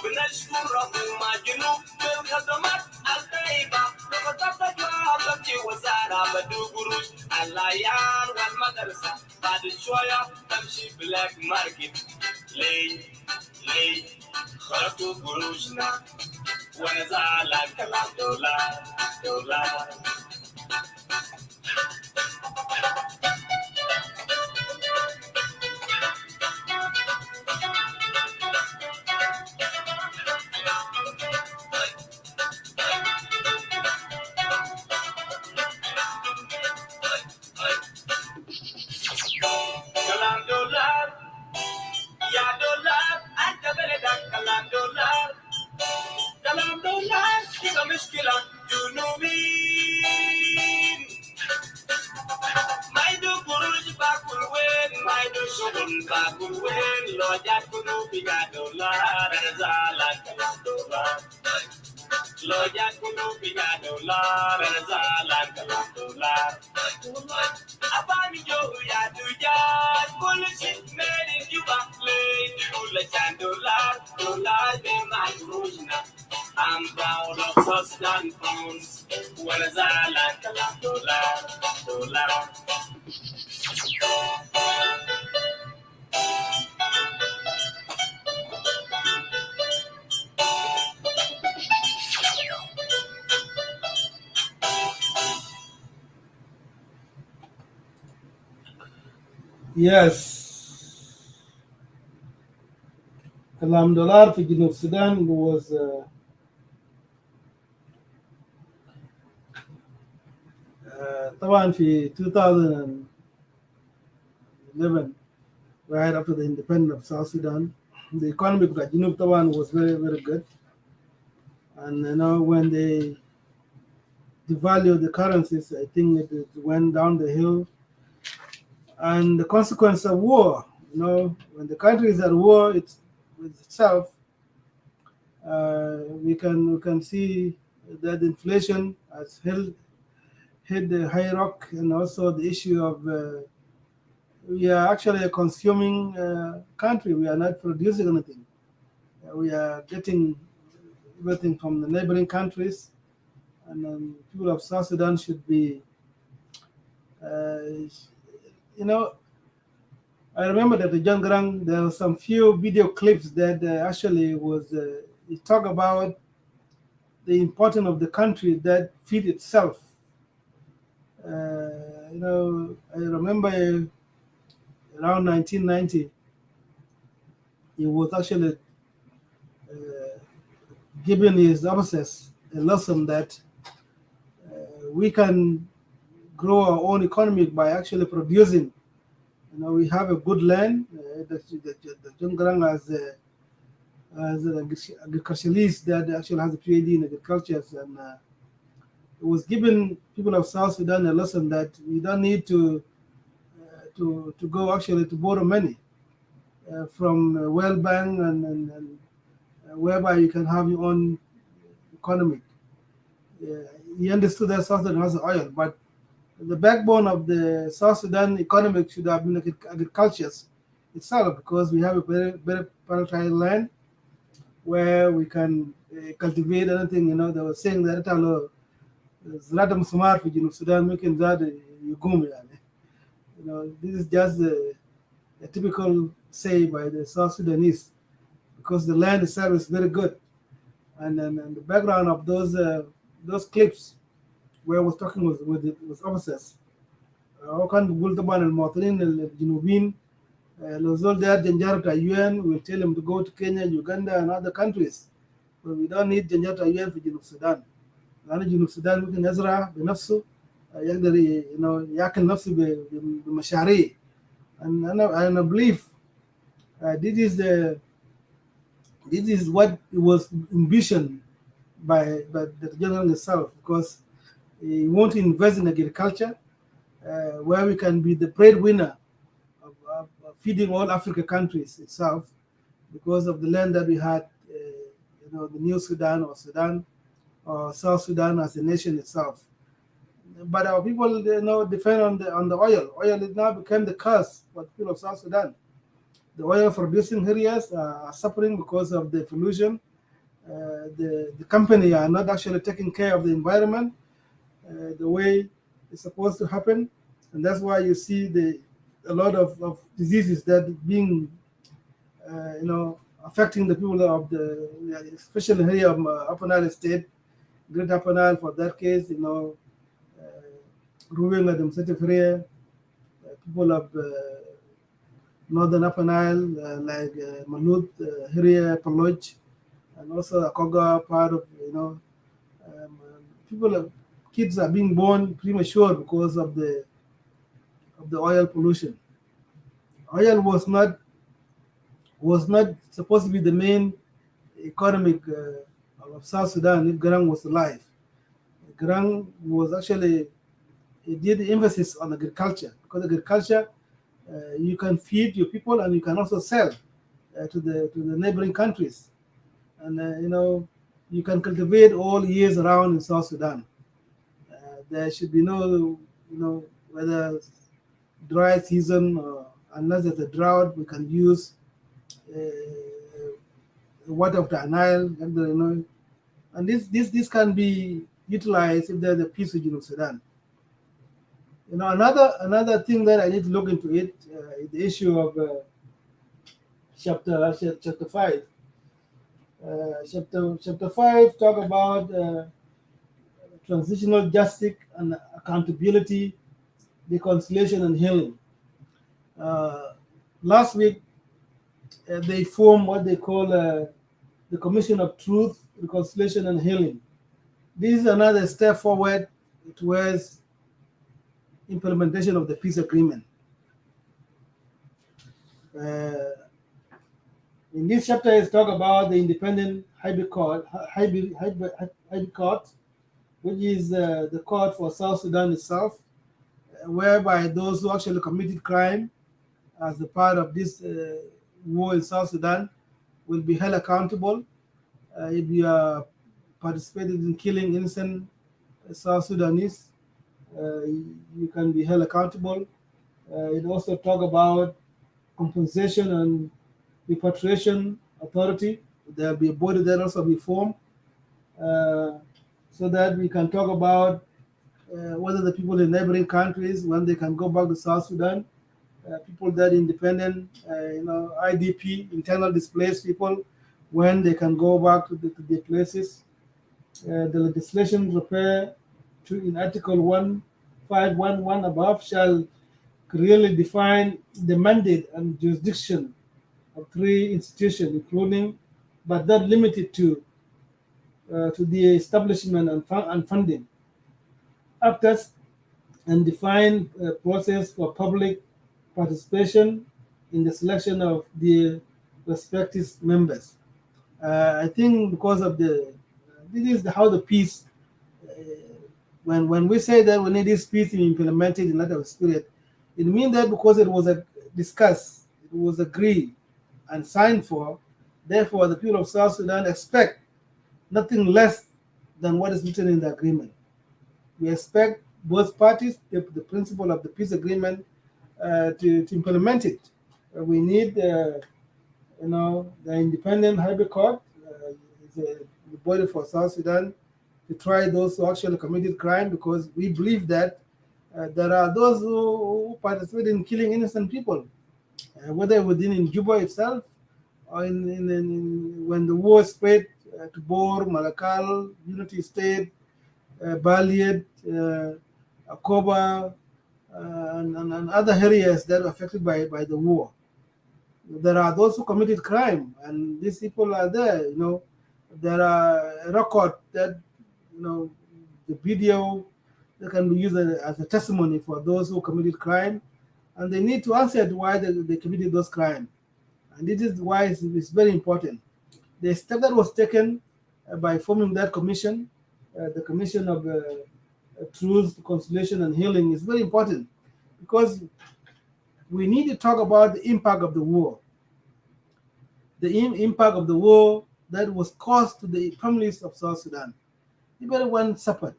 بنشكر ما جنوب بالخدمات الطيبة لقطة جواب في وزارة بدو قروش العيال والمدرسة بعد شوية تمشي بلاك ماركت. ليه خرجتوا قروشنا وانا زعلان كلام دولار دولار. كلام دولار يا دولار انت بلدك كلام دولار. كلام دولار كده مشكلة جنوبين ما يدو قروش باكل وين ما يدو شغل باكل وين لو جات جنوبي بقى دولار انا زعلان كلام دولار. لو جات جنوبي بقى دولار انا زعلان كلام دولار. أباني جو يا دجاج كل شيء made in Cuba ليه تقول عشان دولار دولار بما قروشنا. I'm proud of South Sudan pounds وأنا زعلان كلام دولار دولار. Yes. كلام دولار في جنوب السودان was طبعا في 2011 right after the independence of South Sudan. The economy of Junub طبعا was very very good, and when they devalued the currencies, I think it went down the hill. And the consequence of war, when the country is at war with itself, we can see that inflation has hit the high rock, and also the issue of we are actually a consuming country. We are not producing anything. We are getting everything from the neighboring countries, and people of South Sudan should be, I remember that the John Grant, there were some few video clips that actually was it talk about the importance of the country that feed itself. I remember around 1990, he was actually giving his officers a lesson that we can grow our own economy by actually producing. We have a good land. The John Grant as an agriculturalist that actually has a PhD in agriculture, it was giving people of South Sudan a lesson that you don't need to go actually to borrow money from World Bank and whereby you can have your own economic. He understood that South Sudan has oil, but the backbone of the South Sudan economic should have been agriculture itself, because we have a very fertile land where we can cultivate anything. They were saying that زراعة مسمار في جنوب السودان ممكن زاد يقوم يعني. This is just a typical say by the South Sudanese, because the land itself is very good. And the background of those clips where I was talking with officers, وكان بقول طبعا المواطنين الجنوبيين لو زول داير جنجارة UN, we'll tell him to go to Kenya, Uganda and other countries, but we don't need جنجارة UN في جنوب السودان. لأن جنوب السودان ممكن يزرع بنفسه، يقدر ياكل نفسه بمشاريع. And I believe this is what was envisioned by the general itself, because he want to invest in agriculture, where we can be the breadwinner of feeding all African countries itself, because of the land that we had, the New Sudan or Sudan or South Sudan as a nation itself. But our people, depend on the oil. Oil has now become the curse for the people of South Sudan. The oil producing areas are suffering because of the pollution. The company are not actually taking care of the environment the way it's supposed to happen, and that's why you see a lot of diseases that being affecting the people of especially here of Upper Nile State, Great Upper Nile for that case, rural administrative area, people of northern Upper Nile, like Malut area, Paloj, and also Akoga part of, kids are being born premature because of the oil pollution. Oil was not supposed to be the main economic of South Sudan if Garang was alive. Garang was actually, he did the emphasis on agriculture, because agriculture, you can feed your people and you can also sell to the neighboring countries, and you can cultivate all years around in South Sudan. There should be no, whether dry season or unless there's a drought, we can use water of the Nile, and this can be utilized if there's a peace in Junub Sudan. Another thing that I need to look into it is the issue of chapter 5. Chapter 5 talk about transitional justice and accountability, reconciliation and healing. Last week, they formed what they call the Commission of Truth, Reconciliation and Healing. This is another step forward towards implementation of the peace agreement. In this chapter, it's talk about the independent hybrid court, which is the court for South Sudan itself, whereby those who actually committed crime as a part of this war in South Sudan will be held accountable. If you are participated in killing innocent South Sudanese, you can be held accountable. It also talk about compensation and repatriation authority. There will be a body that also be formed, so that we can talk about whether the people in neighboring countries, when they can go back to South Sudan, people that independent, IDP, internal displaced people, when they can go back to their places. The legislation referred to in Article 1511 above shall clearly define the mandate and jurisdiction of 3 institutions, including but not limited to the establishment and funding, actors, and define a process for public participation in the selection of the respective members. I think because of this is how the peace when we say that we need this peace to be implemented in letter of spirit, it means that because it was discussed, it was agreed and signed for, therefore the people of South Sudan expect nothing less than what is written in the agreement. We expect both parties, the principle of the peace agreement, to implement it. We need, the independent high court, the body for South Sudan, to try those who actually committed crime, because we believe that there are those who participate in killing innocent people, whether within in Juba itself or when the war spread to Bor, Malakal, Unity State, Baliad, Akoba, and other areas that are affected by the war. There are those who committed crime, and these people are there. There are records that, the video that can be used as a testimony for those who committed crime, and they need to answer why they committed those crimes. And this is why it's very important. The step that was taken by forming that commission, the Commission of Truth, Conciliation, and Healing, is very important, because we need to talk about the impact of the war. The impact of the war that was caused to the families of South Sudan. Everyone suffered.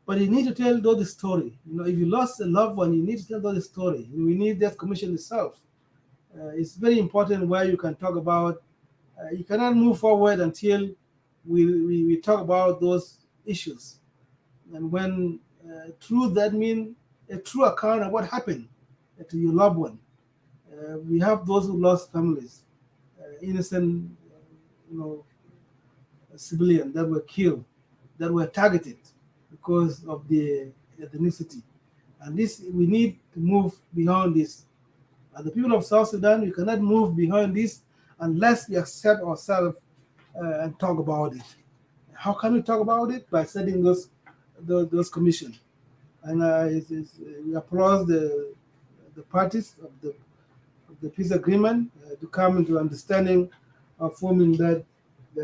But you need to tell the story. If you lost a loved one, you need to tell the story. We need that commission itself. It's very important where you can talk about. You cannot move forward until we talk about those issues. And when truth, that means a true account of what happened to your loved one. We have those who lost families, innocent, civilians that were killed, that were targeted because of the ethnicity. And this, we need to move beyond this. As the people of South Sudan, we cannot move beyond this unless we accept ourselves and talk about it. How can we talk about it? By setting those commissions. And we applaud the parties of the peace agreement to come into understanding of forming that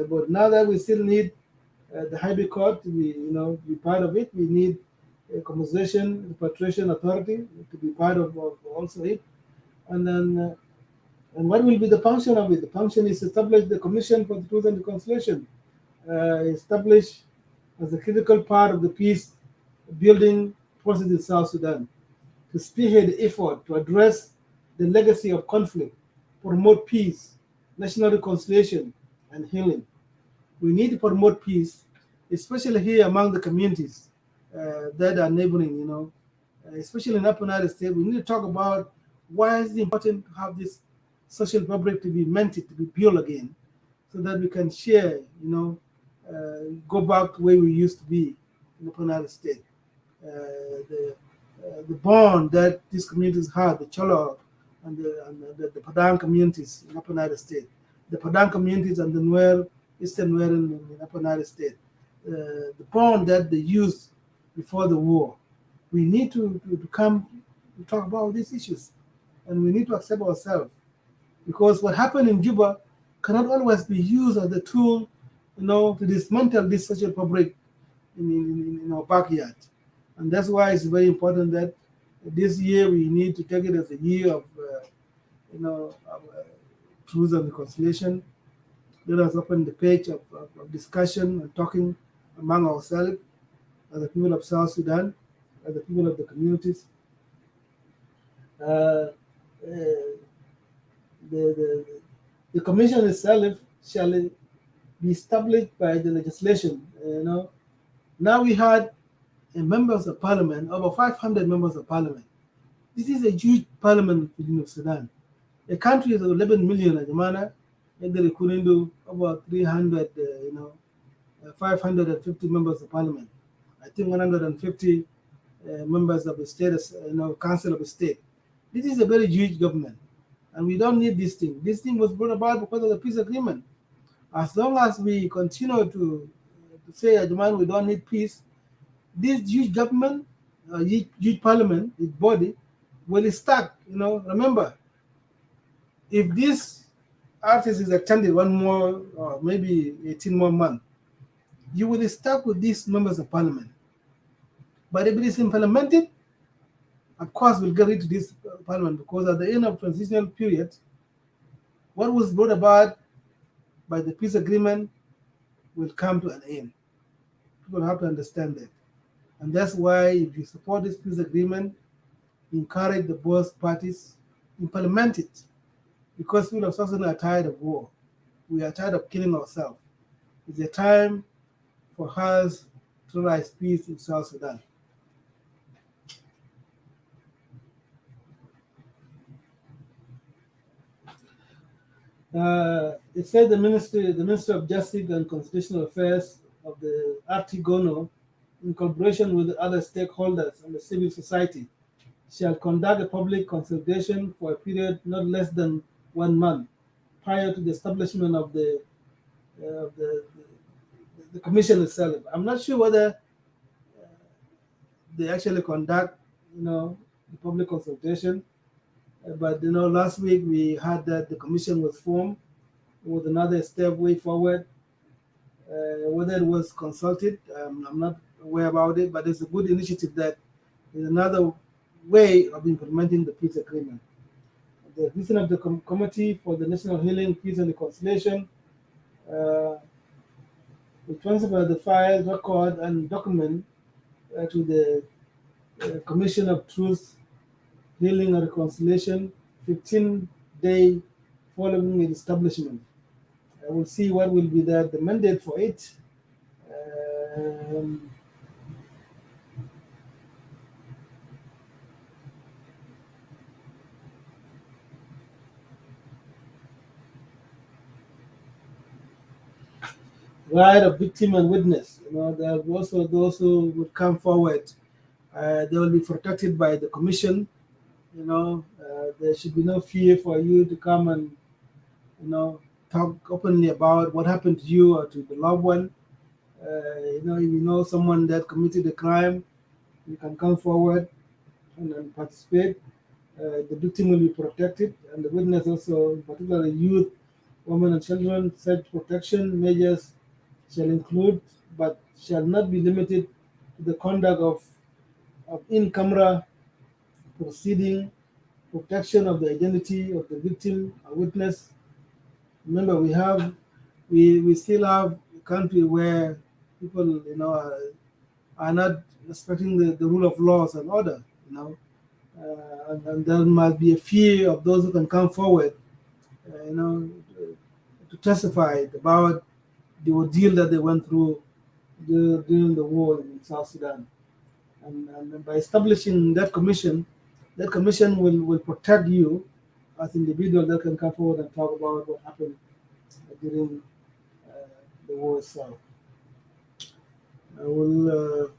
board. Now that we still need the High Court to be part of it, we need a compensation repatriation authority to be part of also it. And then, and what will be the function of it? The function is to establish the Commission for the Truth and Reconciliation, established as a critical part of the peace building process in South Sudan, to spearhead the effort to address the legacy of conflict, promote peace, national reconciliation, and healing. We need to promote peace, especially here among the communities that are neighboring, especially in Upper Nile State. We need to talk about why is it important to have this social fabric to be mended, to be built again, so that we can share, go back to where we used to be in Upper Nile State. The bond that these communities had, the Cholo and the Padang communities in Upper Nile State, the Padang communities and the Nuer, Eastern Nuer in Upper Nile State, the bond that they used before the war. We need to come to talk about these issues, and we need to accept ourselves, because what happened in Juba cannot always be used as a tool, to dismantle this social fabric in our backyard. And that's why it's very important that this year we need to take it as a year of, truth and reconciliation. Let us open the page of discussion and talking among ourselves as the people of South Sudan, as the people of the communities. The commission itself shall be established by the legislation. Now we had members of parliament, over 500 members of parliament. This is a huge parliament in Sudan. The country is 11 million at Jamana, and they couldn't do about 300, 550 members of parliament. I think 150 members of the state, council of the state. This is a very huge government, and we don't need this thing. This thing was brought about because of the peace agreement. As long as we continue to say, Ajman, we don't need peace, this huge government, huge parliament, its body, will start. Remember, if this ARCSS is extended one more, or maybe 18 more months, you will start with these members of parliament. But if it is implemented, of course, we'll get into this parliament, because at the end of transitional period, what was brought about by the peace agreement will come to an end. People have to understand that. And that's why if you support this peace agreement, encourage the both parties, implement it. Because people of South Sudan are tired of war. We are tired of killing ourselves. It's a time for us to realize peace in South Sudan. It said the Minister of Justice and Constitutional Affairs of the Artigono, in collaboration with other stakeholders and the civil society, shall conduct a public consultation for a period not less than 1 month prior to the establishment of uh, the, the commission itself. I'm not sure whether they actually conduct, the public consultation, but last week we heard that the commission was formed with another step way forward. Whether it was consulted, I'm not aware about it, but it's a good initiative that is another way of implementing the peace agreement. The vision of the Committee for the National Healing, Peace and Reconciliation will transfer the file, record, and document to the Commission of Truth, Healing and Reconciliation 15-day following its establishment. I will see what will be the mandate for it. Right of victim and witness. There are also those who would come forward. They will be protected by the commission. There should be no fear for you to come and talk openly about what happened to you or to the loved one. If you know someone that committed a crime, you can come forward and participate. The victim will be protected, and the witness also, particularly youth, women, and children. Such protection measures shall include, but shall not be limited to, the conduct of in-camera proceeding, protection of the identity of the victim or witness. Remember, we still have a country where people, are not respecting the rule of laws and order, and there must be a fear of those who can come forward, to testify about the ordeal that they went through during the war in South Sudan. And by establishing that commission will protect you as individuals that can come forward and talk about what happened during the war itself. I will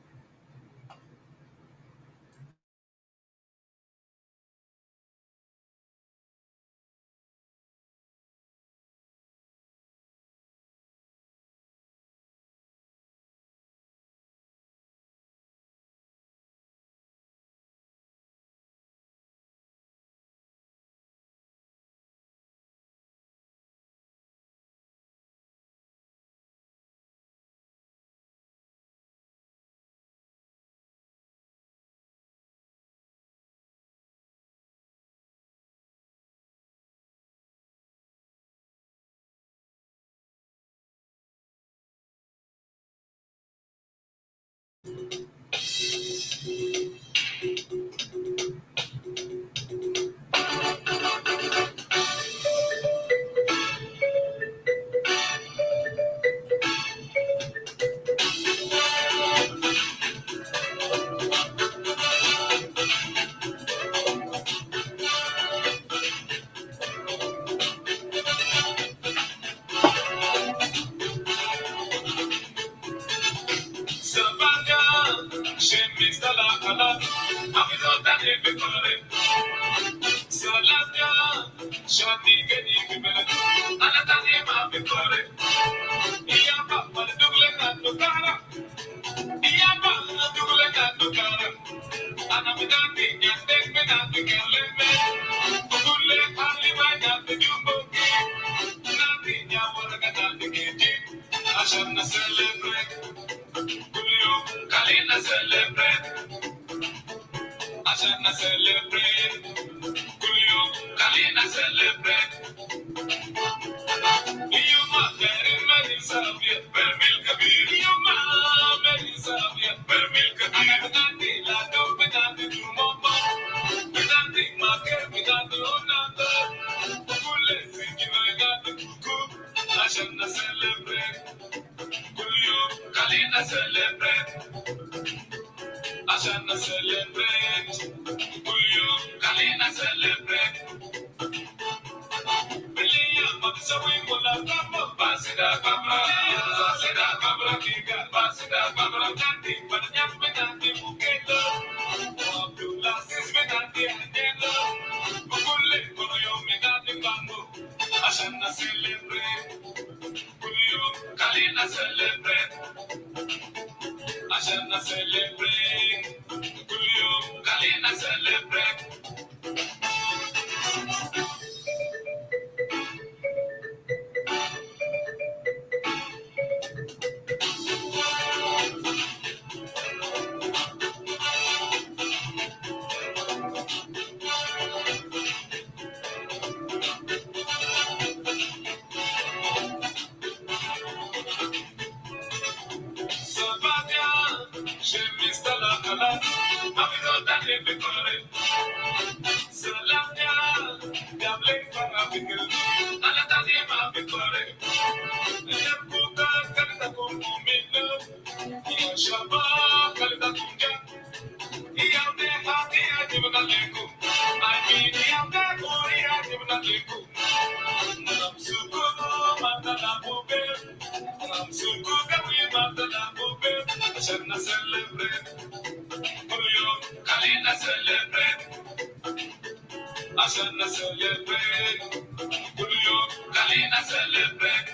Kalina celebrate, Ashana celebrate, Kulio, Kalina celebrate. Yuma, Mary Savia, Bermil Kabir, Yuma, Mary Savia, Bermil Kabir, Nandi, Lado, Benandi, Mama, Benandi, Market, Benandi, Onanda, Pule, Sinjimagati, Cook, Ashana celebrate, Kulio, Kalina celebrate, Ashana celebrate, Kulio, Kalina celebrate. Celebrate, Kalina celebrate. Sabania, je m'installe à Kala, avec un dernier Salamia, Gable Parabical, Alatani Mabitore, Yakuta Kalitakumino, Yashaba Kalitakunja, Yamde Hati Adimanaleku, I mean Yamda Korea Adimanaleku, Namsuko Matalabobe, Namsuko Gawi Matalabobe, Shana celebrate, Puyo Kalina celebrate. Ashana celebrate, Julio, Kalina celebrate.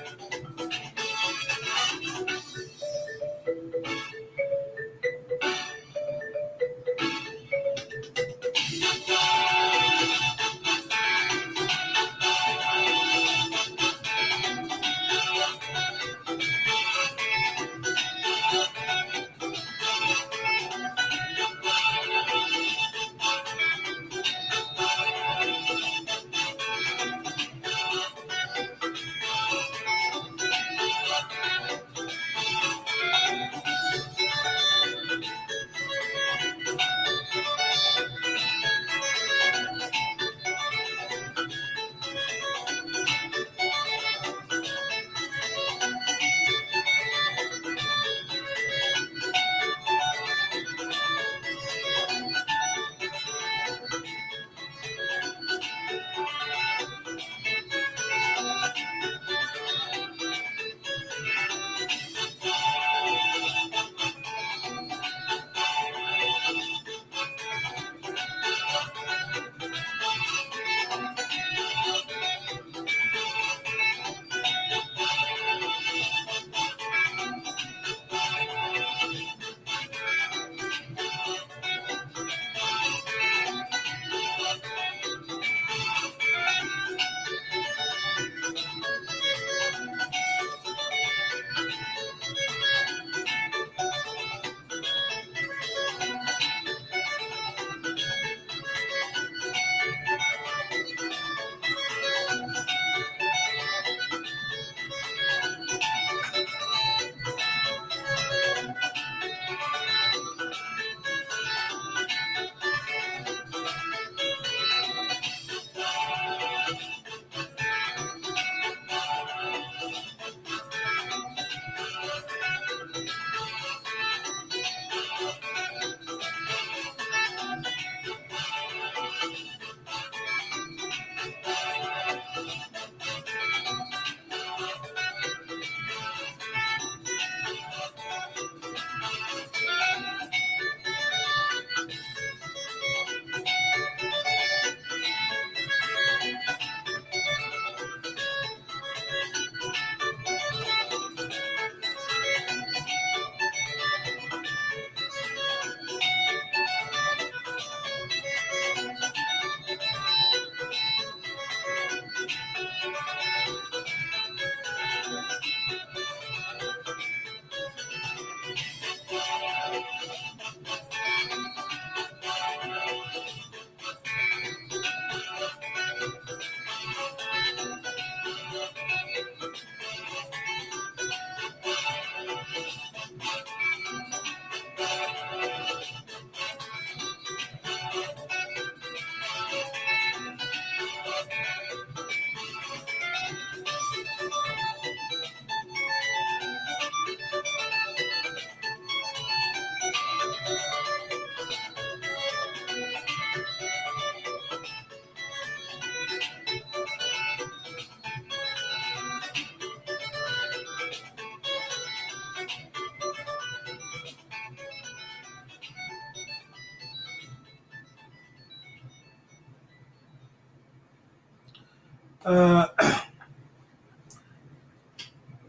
آه،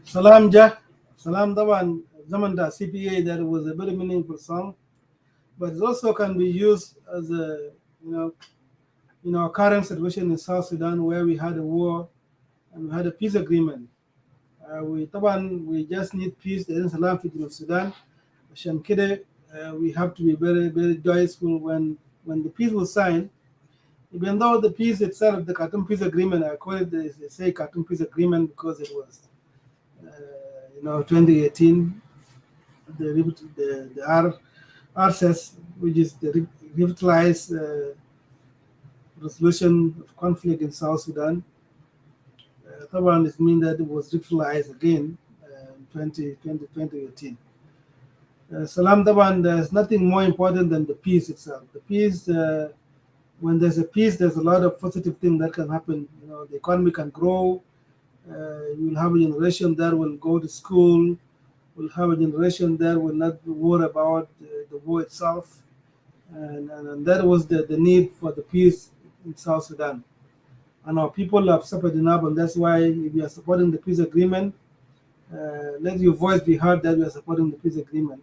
Salam Jah. Salam Dawan Zaman da CPA, that was a very meaningful song, but it also can be used as a, you know, in our current situation in South Sudan, where we had a war and we had a peace agreement. We just need peace. There is salam in Sudan. عشان كده we have to be very very joyful when the peace was signed. Even though the peace itself, the Khartoum Peace Agreement, I call it, they say Khartoum Peace Agreement because it was, 2018, the RCSS, which is the Revitalized Resolution of Conflict in South Sudan. طبعا it means that it was revitalized again in 2018. Salam Taban, there's nothing more important than the peace itself. The peace, when there's a peace, there's a lot of positive things that can happen. The economy can grow. You'll have a generation that will go to school. We'll have a generation that will not worry about the war itself. And that was the need for the peace in South Sudan. And our people have suffered enough, and that's why if you are supporting the peace agreement, let your voice be heard that we are supporting the peace agreement.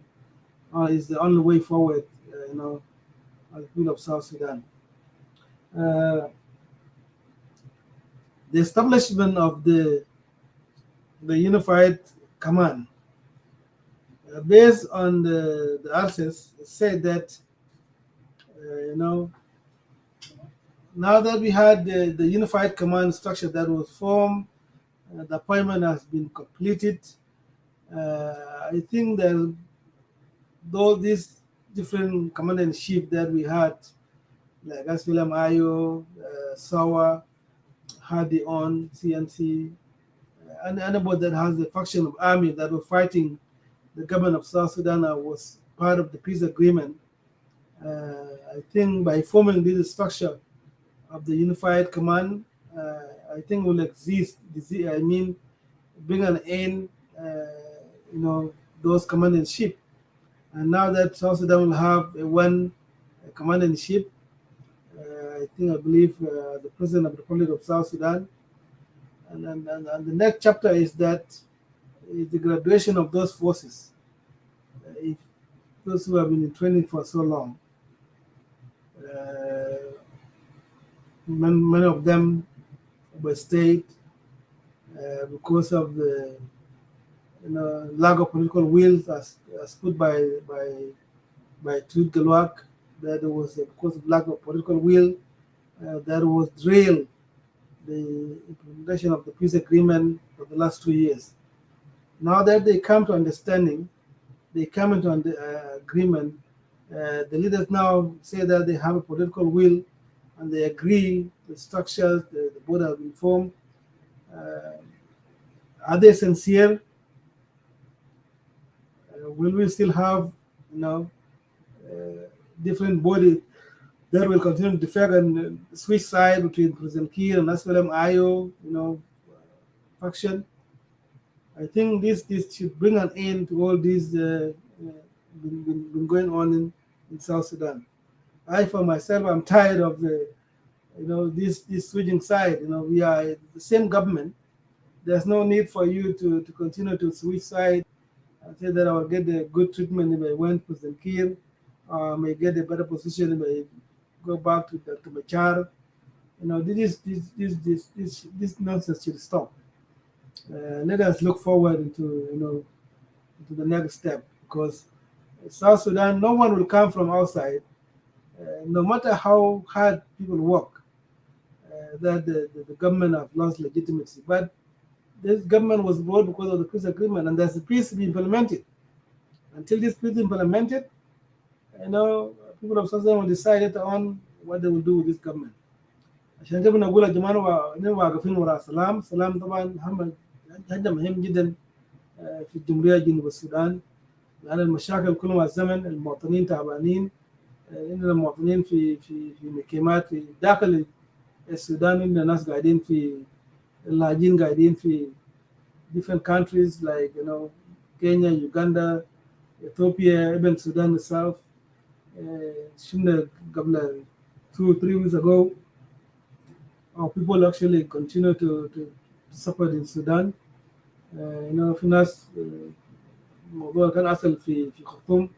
It's the only way forward, as the people of South Sudan. The establishment of the unified command, based on the ARCSS, said that, now that we had the unified command structure that was formed, the appointment has been completed. I think that though these different commander-in-chief that we had, like Asfilam Ayo, Sawa, Hadi on CNC, and anybody that has a faction of army that were fighting the government of South Sudan was part of the peace agreement. I think by forming this structure of the unified command, I think will exist. I mean, bring an end, those command-in-chief. And now that South Sudan will have one commander-in-chief, I believe the President of the Republic of South Sudan. And the next chapter is that the graduation of those forces. If those who have been in training for so long, many of them were stayed because of the lack of political will, as put by Tut Galwak, that it was because of lack of political will that was derailed the implementation of the peace agreement for the last 2 years. Now that they come to understanding, they come into agreement, the leaders now say that they have a political will and they agree the structures, the board have been formed. Are they sincere? Will we still have, different bodies that will continue to differ and switch side between President Kiir and Asfalam Ayo, faction? I think this should bring an end to all this been going on in South Sudan. I, for myself, I'm tired of this switching side. We are the same government. There's no need for you to continue to switch side and say that I will get the good treatment if I went to President Kiir, or I may get a better position if I go back to Dr. Machar. This nonsense should stop. Let us look forward into the next step, because South Sudan, no one will come from outside, no matter how hard people work, that the government have lost legitimacy. But this government was brought because of the peace agreement, and there's a peace to be implemented. Until this peace is implemented, people of South Sudan will decide later on what they will do with this government. عشان كده بنقول يا جماعه واقفين وراء سلام. سلام طبعا حاجه مهم جدا في الجمهوريه جنوب السودان، لان المشاكل كل ما الزمن المواطنين تعبانين. عندنا مواطنين في مكيمات في داخل السودان، عندنا ناس قاعدين في اللاجئين قاعدين في different countries like Kenya, Uganda, Ethiopia, even Sudan itself. شفنا قبل 2 or 3 weeks ago our people actually continue to suffer in Sudan. في ناس موضوع كان أصل في خرطوم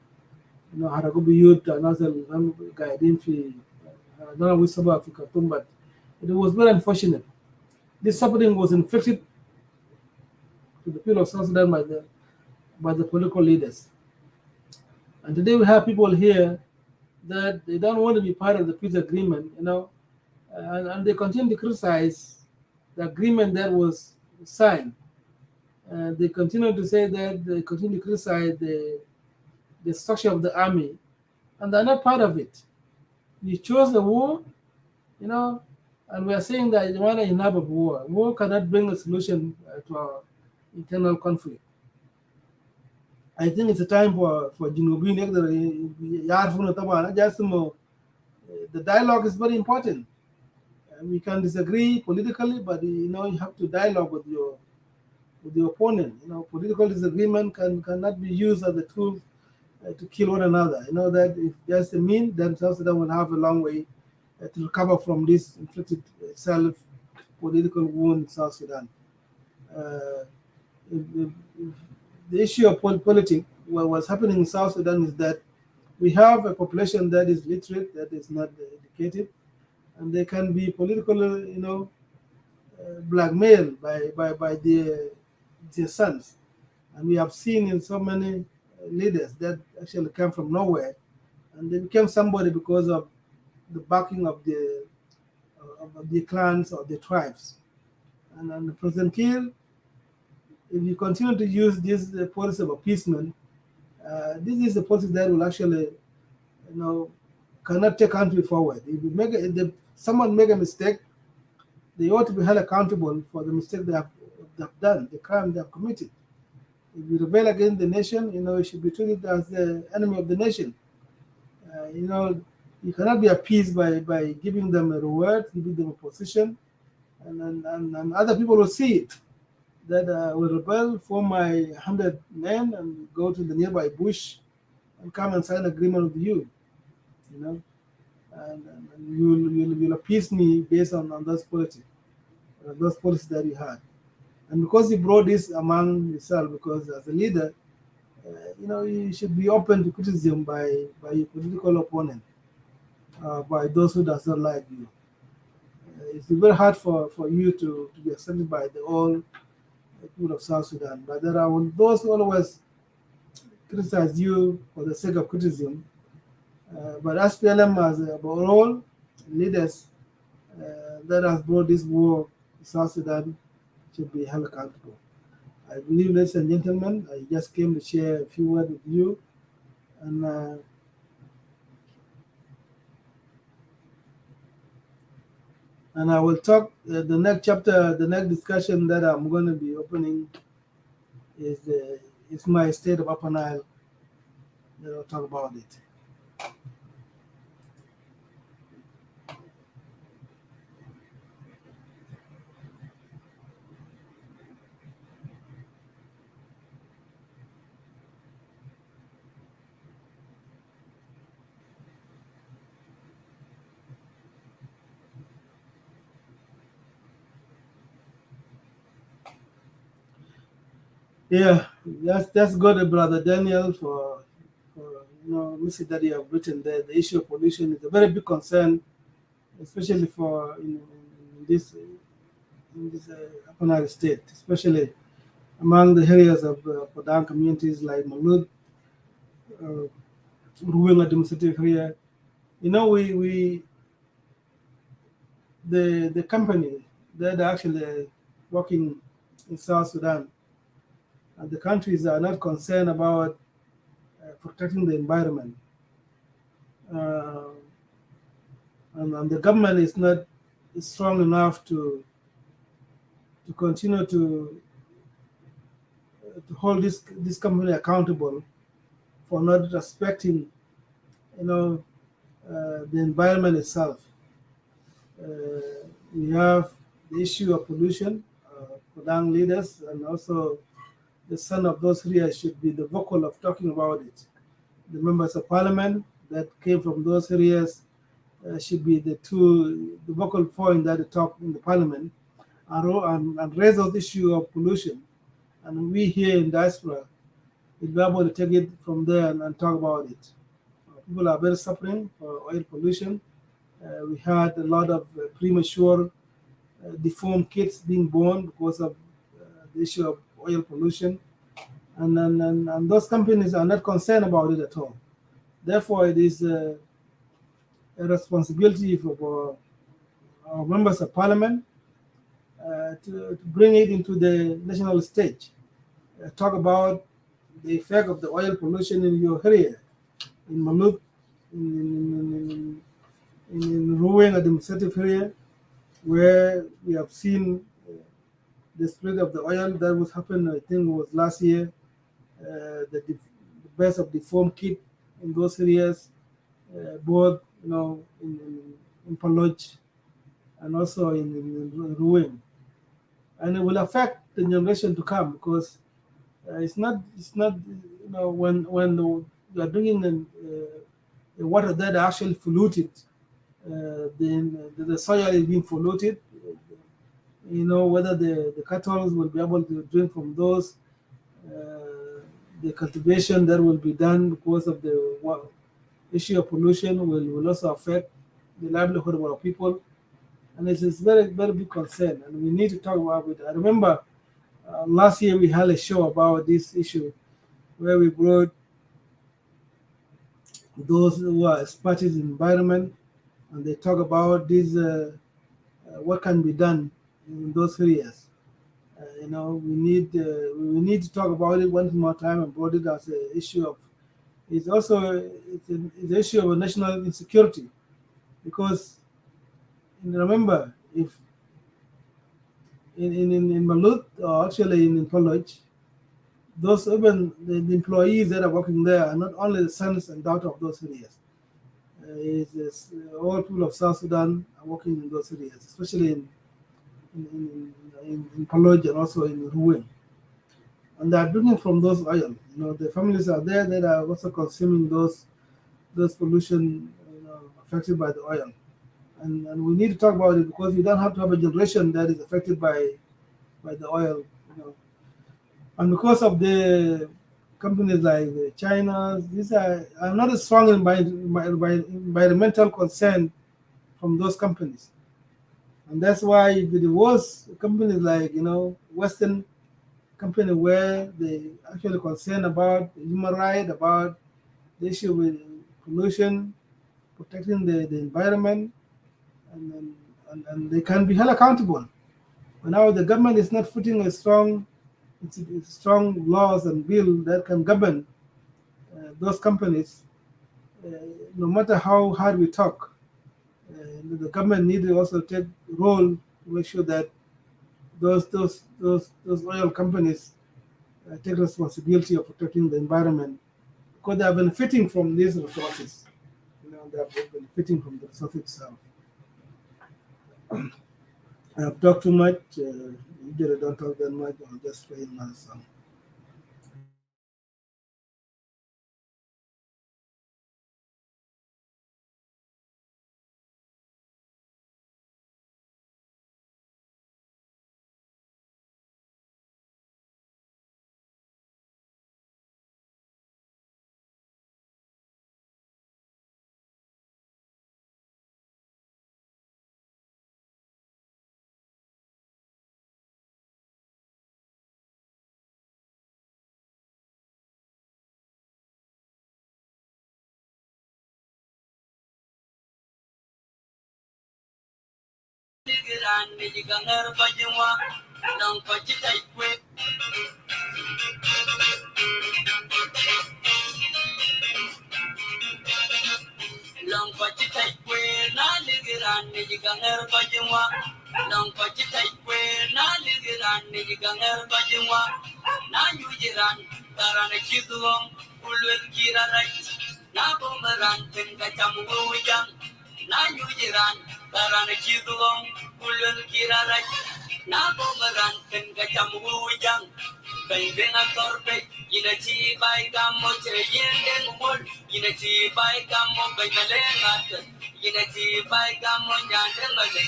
حرقوا بيوت بتاع ناس اللي قاعدين في نراوي سبا في خرطوم, but it was very unfortunate. This suffering was inflicted to the people of South Sudan by the political leaders. And today we have people here that they don't want to be part of the peace agreement, and they continue to criticize the agreement that was signed. They continue to say that they continue to criticize the structure of the army, and they're not part of it. You chose the war, and we are saying that you want enough of war. War cannot bring a solution to our internal conflict. I think it's a time for Junubin. The dialogue is very important. We can disagree politically, but you have to dialogue with your opponent. Political disagreement cannot be used as a tool to kill one another. That if that's the mean, then South Sudan will have a long way to recover from this inflicted self-political wound in South Sudan. The issue of politics, what's happening in South Sudan is that we have a population that is literate, that is not educated, and they can be politically, blackmailed by their sons. And we have seen in so many leaders that actually came from nowhere, and they became somebody because of the backing of the clans or the tribes. And President Kiir, if you continue to use this policy of appeasement, this is a policy that will actually, cannot take country forward. If someone make a mistake, they ought to be held accountable for the mistake they have done, the crime they have committed. If you rebel against the nation, you should be treated as the enemy of the nation. You cannot be appeased by giving them a reward, giving them a position, and other people will see it. That will rebel, form my 100 men, and go to the nearby bush and come and sign an agreement with you. And you'll appease me based on those policies that you had. And because you brought this among yourself, because as a leader, you should be open to criticism by your political opponent, by those who does not like you. It's very hard for you to be accepted by the all people of South Sudan. But there are those who always criticize you for the sake of criticism. But SPLM as overall leaders that has brought this war to South Sudan should be held accountable. I believe, ladies and gentlemen, I just came to share a few words with you, and I will talk the next chapter, the next discussion that I'm going to be opening is my state of Upper Nile. I'll talk about it. Yeah, that's good, Brother Daniel, for message that you have written there. The issue of pollution is a very big concern, especially for in this Upper Nile state, especially among the areas of Padang communities like Malud, Ruwing administrative area. The company that are actually working in South Sudan, and the countries are not concerned about protecting the environment. And the government is not strong enough to continue to hold this company accountable for not respecting, the environment itself. We have the issue of pollution. Padang leaders and also the son of those areas should be the vocal of talking about it. The members of parliament that came from those areas should be the vocal point that they talk in the parliament and raise those issue of pollution. And we here in diaspora will be able to take it from there and talk about it. People are very suffering for oil pollution. We had a lot of premature deformed kids being born because of the issue of oil pollution. And those companies are not concerned about it at all. Therefore, it is a responsibility for our members of parliament to bring it into the national stage. Talk about the effect of the oil pollution in your area, in Malut, in Ruweng administrative area, where we have seen the spread of the oil that was happened, I think was last year, the birth of deformed kid in those areas, both in Paloj and also in Ruweng. And it will affect the generation to come because it's not when you are drinking the water that are actually polluted, then the soil is being polluted. Whether the cattle will be able to drink from those, the cultivation that will be done because of the issue of pollution will also affect the livelihood of our people. And it is very, very big concern, and we need to talk about it. I remember last year we had a show about this issue where we brought those who are experts in environment, and they talk about this, what can be done in those areas. We need to talk about it one more time and brought it as an issue of. It's also it's an issue of national insecurity, because remember, if in Malut, or actually in Paloj, those even the employees that are working there are not only the sons and daughters of those areas. It's all people of South Sudan are working in those areas, especially in Paloj and also in Ruweng. And they are drinking from those oil. The families are there that are also consuming those pollution affected by the oil. And we need to talk about it because you don't have to have a generation that is affected by the oil. And because of the companies like China, these are not as strong environmental concern from those companies. And that's why if it was companies like, Western company where they actually concerned about human rights, about the issue with pollution, protecting the environment, and they can be held accountable. But now the government is not putting a strong laws and bill that can govern those companies. No matter how hard we talk, the government needs to also take role to make sure that those oil companies take responsibility of protecting the environment, because they are benefiting from these resources. They are benefiting from the resources itself. I have talked too much. Usually don't talk that much. I'll just play another song. Long pachitai kwe na ligiran ni jiganger bajingwa. Long pachitai kwe na ligiran ni jiganger bajingwa. Na yujiran tarane chidulong ulwel kira right. Na bumeran tenga chamu wijang. Na yujiran tarane chidulong ulwel kira right. Na bumeran tenga chamu wijang. Benga torpe ina chi bai gamo che yende ngol ina chi bai gamo bengalengat Unity by Gamon Yandemale,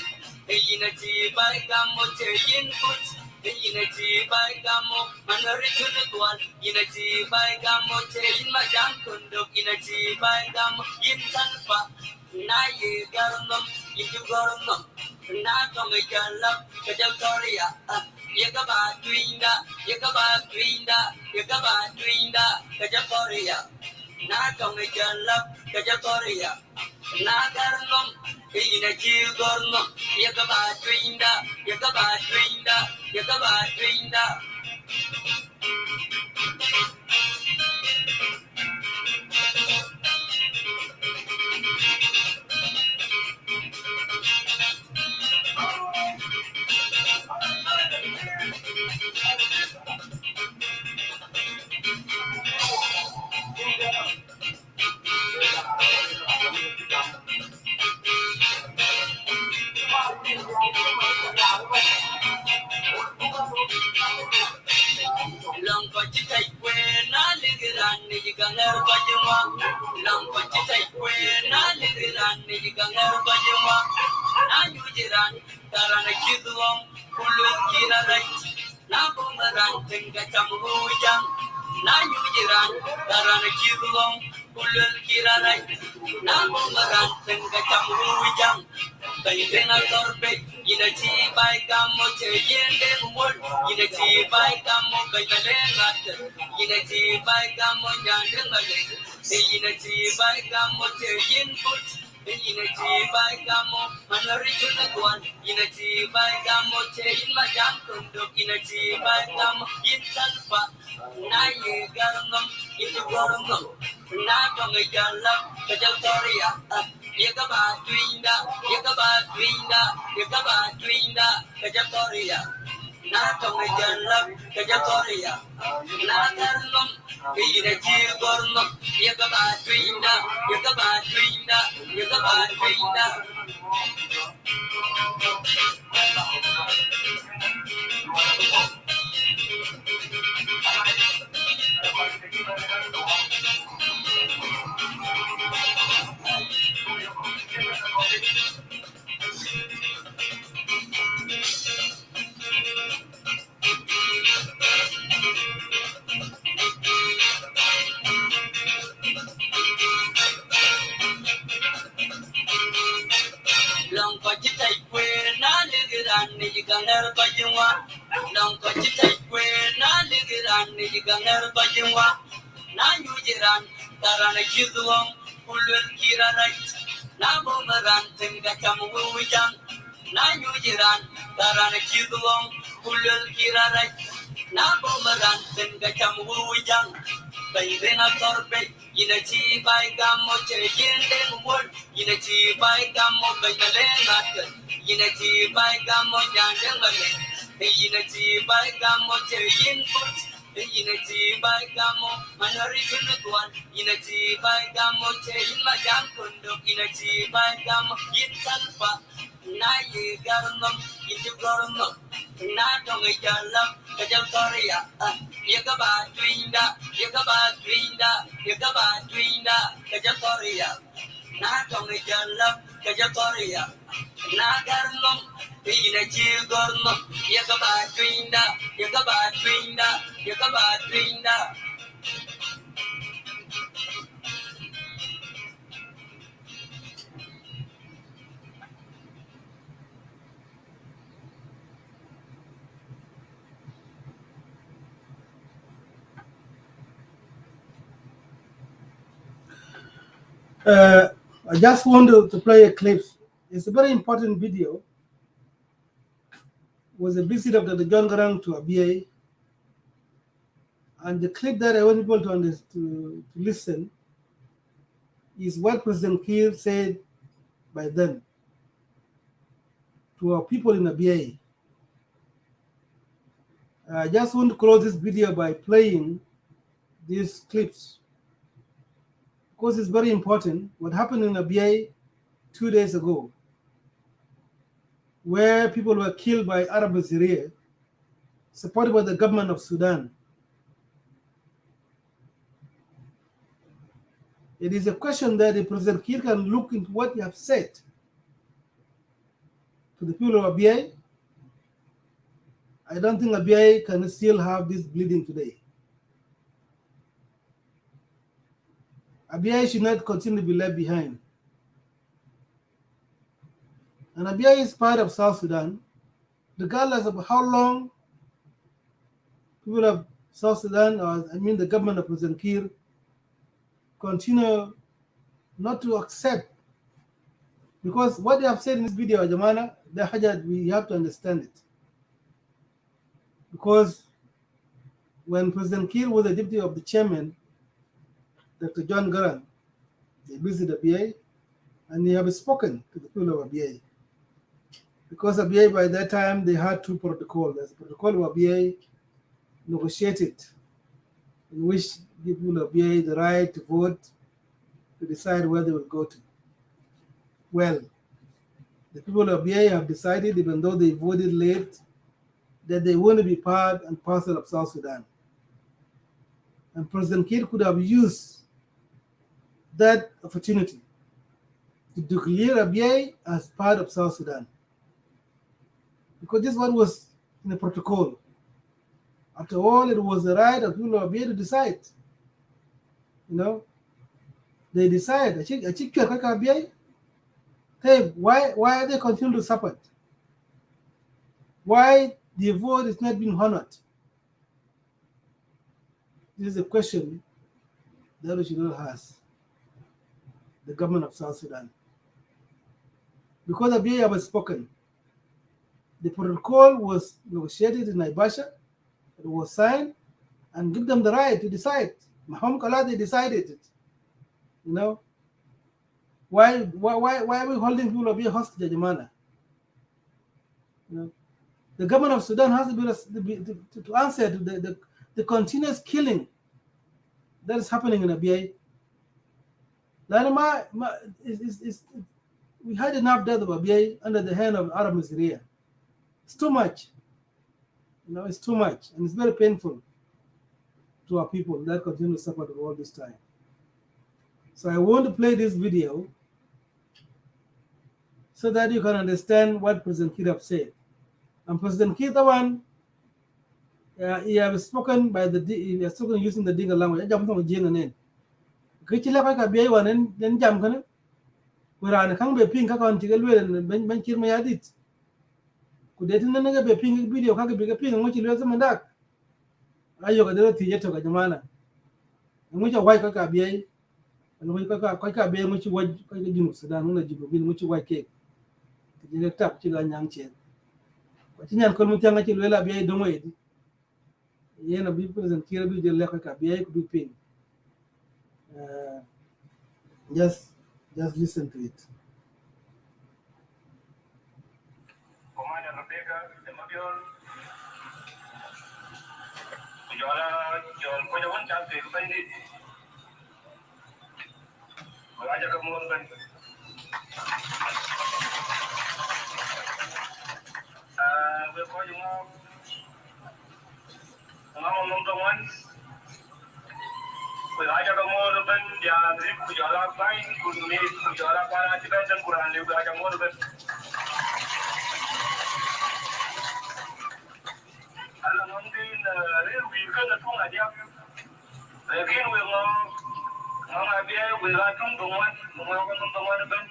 Unity by Gamo Chayin Foot, Unity by Gamo, Manoritan one, Unity by Gamo Chayin Madam Kundo, Unity by Gamo, in Sanpa, Naye Garnum, into Gornum, Natomicala, Kajatoria, Yakaba Twinda, Yakaba Twinda, Yakaba Twinda, Kajatoria. Natomicala, Kajatoria. Nagarnum, in a Gilgornum, Yakaba Twinda, Yakaba Twinda, Yakaba Twinda. Long Pachitai, when I live it on the Ganger Bajuma. Long Pachitai, when I live it on the Ganger Bajuma. Najujiran, Tarana Kidum, Pulu Kira right. Nabumaran, Tingatamujam. Najujiran, Tarana Kidum, Pulu Kira right. Nabumaran, Tingatamujam. Baitena Torbe, Unity by Gamo, Chayin, Unity by Gamo, Baitalenat, Unity by Gamo, Yandemale, Unity by Gamo, Chayin Foot, Unity by Gamo, Manoritan one, Unity by Gamo, Chayin Madam Kundo, Unity by Gamo, in Sanpa, Naye Garnum, into Gornum, Natomicala, Kajatoria. Yakaba Twinda, Yakaba Twinda, Yakaba Twinda, Kajatoria. Natomicala, Kajatoria. Nagarnum, Pina Gilgornum, Yakaba Twinda, Yakaba Twinda, Yakaba Twinda. Long Pachitai, when I live it on the Ganger Bajuma. Long Pachitai, when I live it on the Ganger Bajuma. Najujiran, Tarana Kidum, Pulu Kira right. Nabumaran, Tingatamujam. Najujiran, Tarana Kidum, Pulu Kira right. Nabumaran, Tingatamujam. Baitena Torbe, Unity by Gamo, Chayin, Wood, Unity by Gamo, Baitalenat, Unity by Gamo, Yandemale, Unity by Gamo, Chayin Foot, Unity by Gamo, Manoritan one, Unity by Gamo, Chayin Madam Kundo, Unity by Gamo, in Sanpa, Naye Garnum, into Gornum, Natomicala, Kajatoria, Yakaba Twinda, Yakaba Twinda, Yakaba Twinda, Kajatoria, Natomicala, Kajatoria, Nagarnum, Pina Gilgornum, Yakaba Twinda, Yakaba Twinda, Yakaba Twinda. I just want to play a clip. It's a very important video. It was a visit of the John Garang to ABA. And the clip that I want people to listen is what President Kiir said by then to our people in ABA. I just want to close this video by playing these clips because it's very important. What happened in ABA 2 days ago, where people were killed by Arab Syria, supported by the government of Sudan. It is a question that the President Kiir can look into what you have said to the people of Abia. I don't think Abia can still have this bleeding today. Abia should not continue to be left behind. And Abia is part of South Sudan, regardless of how long people of South Sudan, or I mean the government of President Kiir, continue not to accept. Because what they have said in this video, Jamana, we have to understand it. Because when President Kiir was the deputy of the chairman, Dr. John Garang, they visited Abia, and they have spoken to the people of Abia. Because Abia, by that time, they had two protocols. There's a protocol of Abia negotiated, in which people of Abia the right to vote, to decide where they will go to. Well, the people of Abia have decided, even though they voted late, that they want to be part and parcel of South Sudan. And President Kiir could have used that opportunity to declare Abia as part of South Sudan. Because this one was in the protocol. After all, it was the right of people of Abia to decide. You know, they decide. Hey, why are they continuing to support? Why the vote is not being honored? This is a question that we should not ask the government of South Sudan. Because Abia was spoken. The protocol was negotiated in Naivasha, it was signed, and give them the right to decide. Mahmoud Kala, they decided it. You know, why are we holding people of Abia hostage, Jamana? You know, the government of Sudan has to be to answer to the continuous killing that is happening in Abia. We had enough death of Abia under the hand of Arab Syria. It's too much. You know, it's too much. And it's very painful to our people that continue to suffer all this time. So I want to play this video so that you can understand what President Kiir have said. And President Kiir, the one, he has spoken using the Dinka language. I jumped on the name. Kichila ka biya wanen den jam kana. Wira kan be pin ka kan tigal we ben Kiir ma yadit. Kudetin nan ga be pin video ka be pin ngo chi le zaman dak. Ayo ga dero tiye to ga jamana. Ngo cha wai ka biya. Ngo ka biya ngo chi waj ka jinu Sudan ngo jibo bin ngo chi wai ke. Tiye tap chi ga nyang chen. Ko chi nyan ko mu tanga chi le la biya do moy. Yena bi President Kiir bi je le ka biya ku bi pin. Just listen to it. Commander Rebecca, the Mabion, John Kojawan Chapter, Bandit, Raja Kamun, we'll call you more. Number one. Raja Kamun, Bandia, Kujala, Pine, Kuduni, Kujala, Paratiban, and Kuran, Raja Morgan. We can at home idea. Again, we long idea we got the one, the one of them.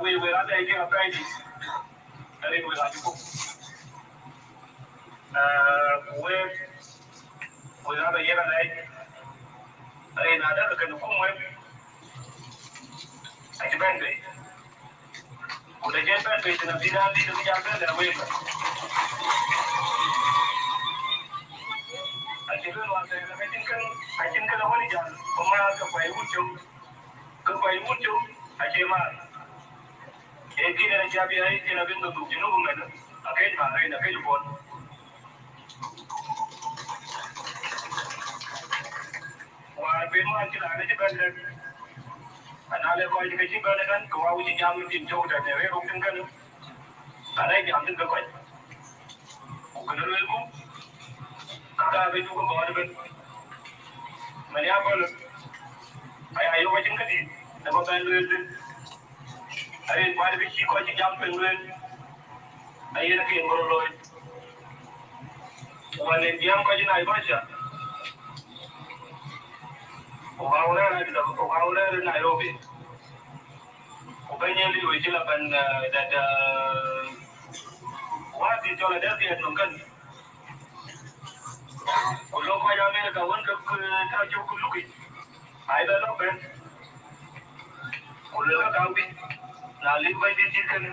We will have the idea of practice. And it will have to go. We have a year night. And another can come with. I depend. Would the gentleman be in a dinner? Did you have a waiver? Aji kan waktu itu aji kan awal ni jalan, pemanah kepai muncul, aji mah. Eki ni aja biar eki nak bintu tu, jenuh bukan? Akai mana? Akai jupon. Wah, bemu aji lah, aji kan. Anak lekor aji kecil kan, kau uji jam tin jauh dah, ni rukun kan? Anak jam tin kau. Bukan dulu aku. Kata betul kau ada ben. Mana apa lu? Ayo macam kadi. Nama ben lu itu. Ayo pada bisi kau aji jam pen lu. Ayo nak yang baru lu. Walaupun diam kau aji naik baca. Orang ada orang Nairobi. Ubenya li wajib lapan dada. Wah di jual ada dia nungkan. Kalau kau yang ni kawan kau cukup lukis. Ada lah ben. Kalau kau ni nalik bayi cikan.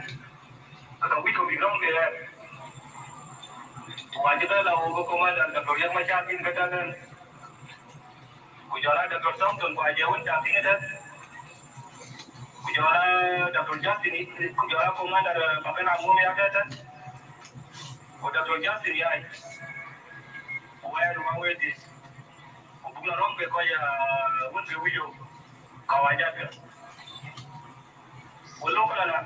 Kau ni kau bilang dia. Wajib lah orang komandan kalau yang macam ini katakan. Kujala Dr. Samson ko ajawan jati ada. Kujala Dr. Jati ni kujala komandan pakai nama ni ada kan. Dr. Jati ni ay. Waya rumah wedi. Bukan orang ke kaya wujud video kawajan ke. Belum kalau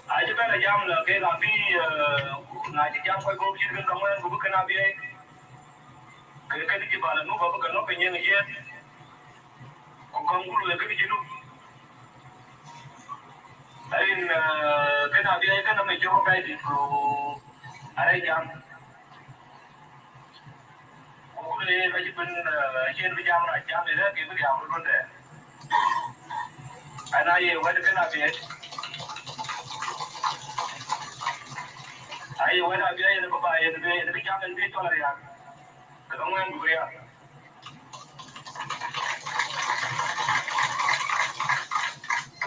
aja kan jam lah ke tapi ngaji jam kau grup sih kan kamu yang grup kenapa ya? Kerja di Padang, nu bapak kalau pengen lihat, kau guru lagi di situ. Lain kenapa dia kan namanya jawab kayak itu, ada jam. Guru ni lagi pun asian jam lah, jam ni lah kita jam pun deh. Anak ye, wadah kenapa ya? Ayo wadah dia yang bapak yang dia jam yang dia tu lah ya. Kamu yang dulu ya.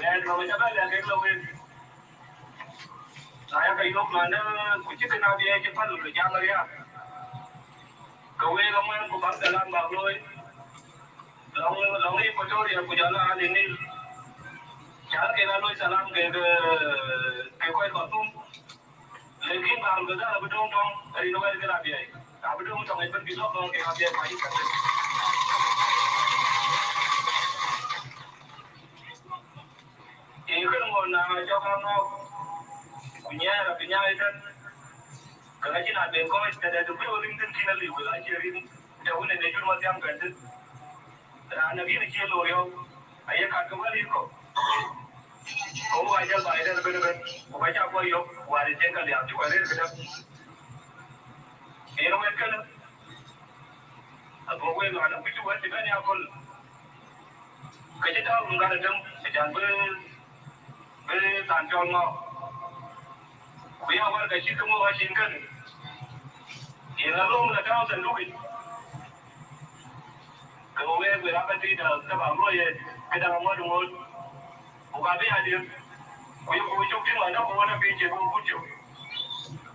Lihat kalau siapa lihat kalau saya kayu mana kucing kena dia cepat lu jangan ya. Kau kamu yang kubang dalam bagloi. Long ni kotor ya kujala ini. Jangan kena lu salam ke kau itu. Lagi baru kita betul dong dari luar kena dia. Apa tu macam itu bisa orang ke habis mai kan. Ini kan mana jangan punya itu. Kalau cina bengkok itu ada tu pun orang tu cina liu lah jadi jauh ni nejur macam kan tu. Anak ini cina loyo, ayah kat kembali ko. Oh ajar bayar benar-benar, baca apa yo, waris jengkal dia tu waris benar. Ini orang kan, apa gue lu anak itu buat juga ni aku, kerja tahu enggak ada sejak bertancol mau, gue awal kerja kamu hasil kan, ini lalu mulai tahu sendiri, kalau gue berapa tidak, sebab gue ya kita mau dulu, bukan dia hadir, gue cuci mana, gue nak pergi gue cuci,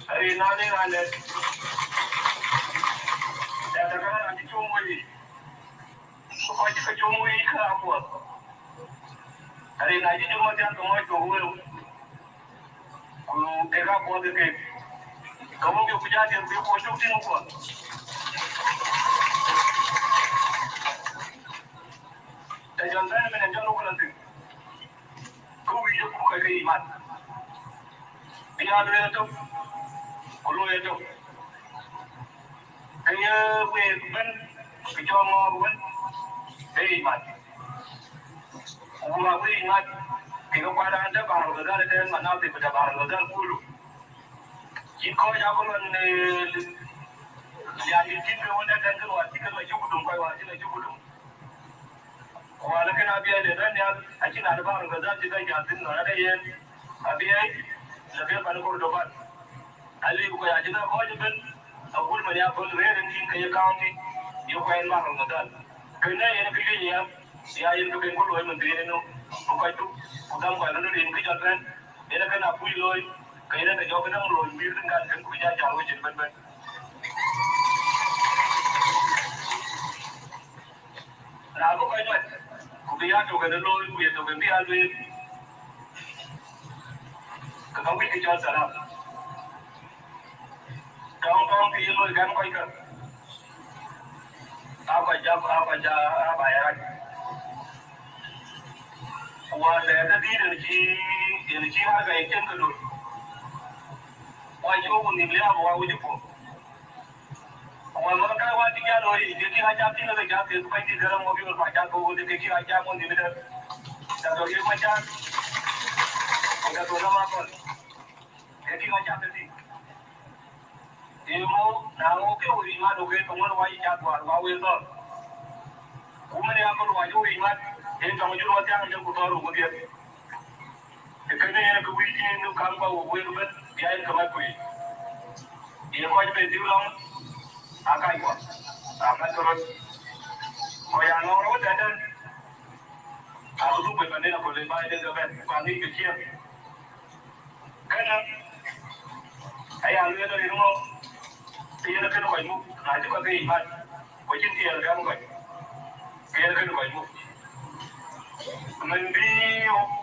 hari nanti ada. Sekarang nanti cuma ini, kau cakap cuma ini ke apa? Hari nanti cuma jangan cuma itu, tega kau dekat, kamu yang punya dia kau cuci apa? Jangan mana jangan lupa nanti, kau hidup kau kayak iman, dia ada itu, kalau itu. Kaya ben kecoma ben imat. Ulah imat kaya pada anda baru gadar dan mana tu pada baru gadar pulu. Jika jagoan yang dikirim anda dan keluar jika laju kudung kau wajib laju kudung. Walaupun abi ada dan yang aci ada baru gadar jika jatuh ada yang abi lebih pada kordoban. Ali bukan aja nak kau je Abul Maria Abul Red in Kaya County, you can mark on the done. Can I in a pillion? See, I am looking for women, Grino, who I took, who done by another in Kijan, then I can appeal, kaya na job ng loan bill ng kan ku ja jawo jin ban ban na ko kai mat ku ya to ga loan ku ya to ga bi alwe ka ka wi ki ja sara kaung kaung ki lo gan kai ka apa ja apa ya wa da da di da ji har ga yakin ka do wa jo ni le abo wa wuji ko wa ma ka wa ti ya lo ri ki ha ja ti na ga ja ti ko ti garam mo bi ma ja ko de ki ha ja mo ni da do ye ma ja ko da do na ma ko ki ha ja ti mo na o ke o ri ma do ke ko mo wa ja wa we so ko me ya ko wa jo ri ma e ka mo ju wa ta ga ko to ro ko de ke ne ya ko wi ji no kan ba wo we ba ya ka ma ko ye ko be di long akai ko ama to ko ya no ro da da a lu be ba ne na ko le ba de ga ba ko ni ke chi kana ai a lu da ri mo ye na ke no ko mu na ji ko ke i ma ko jin ti ya ga mo ko ke na ke no ko mu mình đi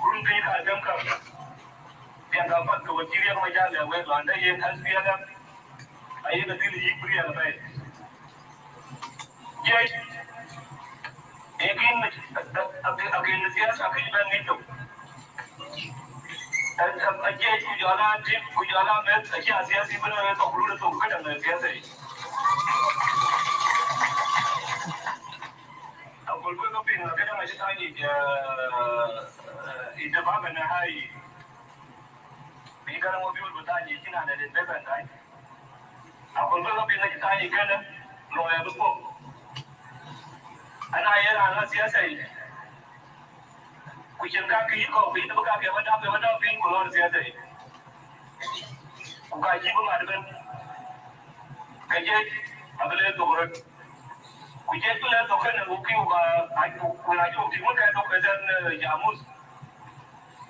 rung đi cả đêm cả tiền đâu bắt đầu chỉ riêng mà ra là quên rồi đây em thấy tiền đó ấy là tiền gì bự là vậy vậy again again tiền sao cái bên này đâu anh chị cứ giờ là mấy cái gì bên này tổng luôn tổng cái đằng này tiền gì أقول لكم إن كده ما جتاني إذا ما بنا هاي بيكرم وبيقول بتاني كنا على الدبن هاي أقول لكم إن جتاني كده لو يبقوا أنا أيام أنا سياسي kucing kaki kau itu bukan dia pada ping keluar siapa bukan jiwa ada kan kerja apalagi tu orang kucing tu lah tu kan mungkin aku laju timun kan tu kerjaan jamus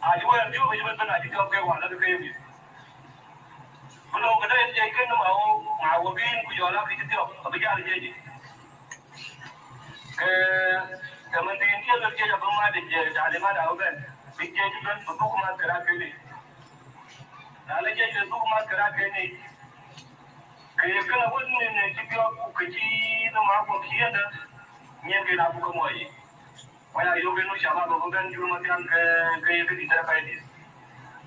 aja orang juga macam mana aja kau kau ada kerja ni belum kena jadi kan mau bin kujualan kerja tu apa jadi jadi ke teman dia kerja apa macam dia ada mana orang kerja juga betul macam kerja ni Nala je da duk ma kara kai ne kai kana wannan ne kibiya ku kaji da ma ko kiya da ne kai na buka moyi wala yo kai no shaba ba ban juru ma tan kai kai da kai ne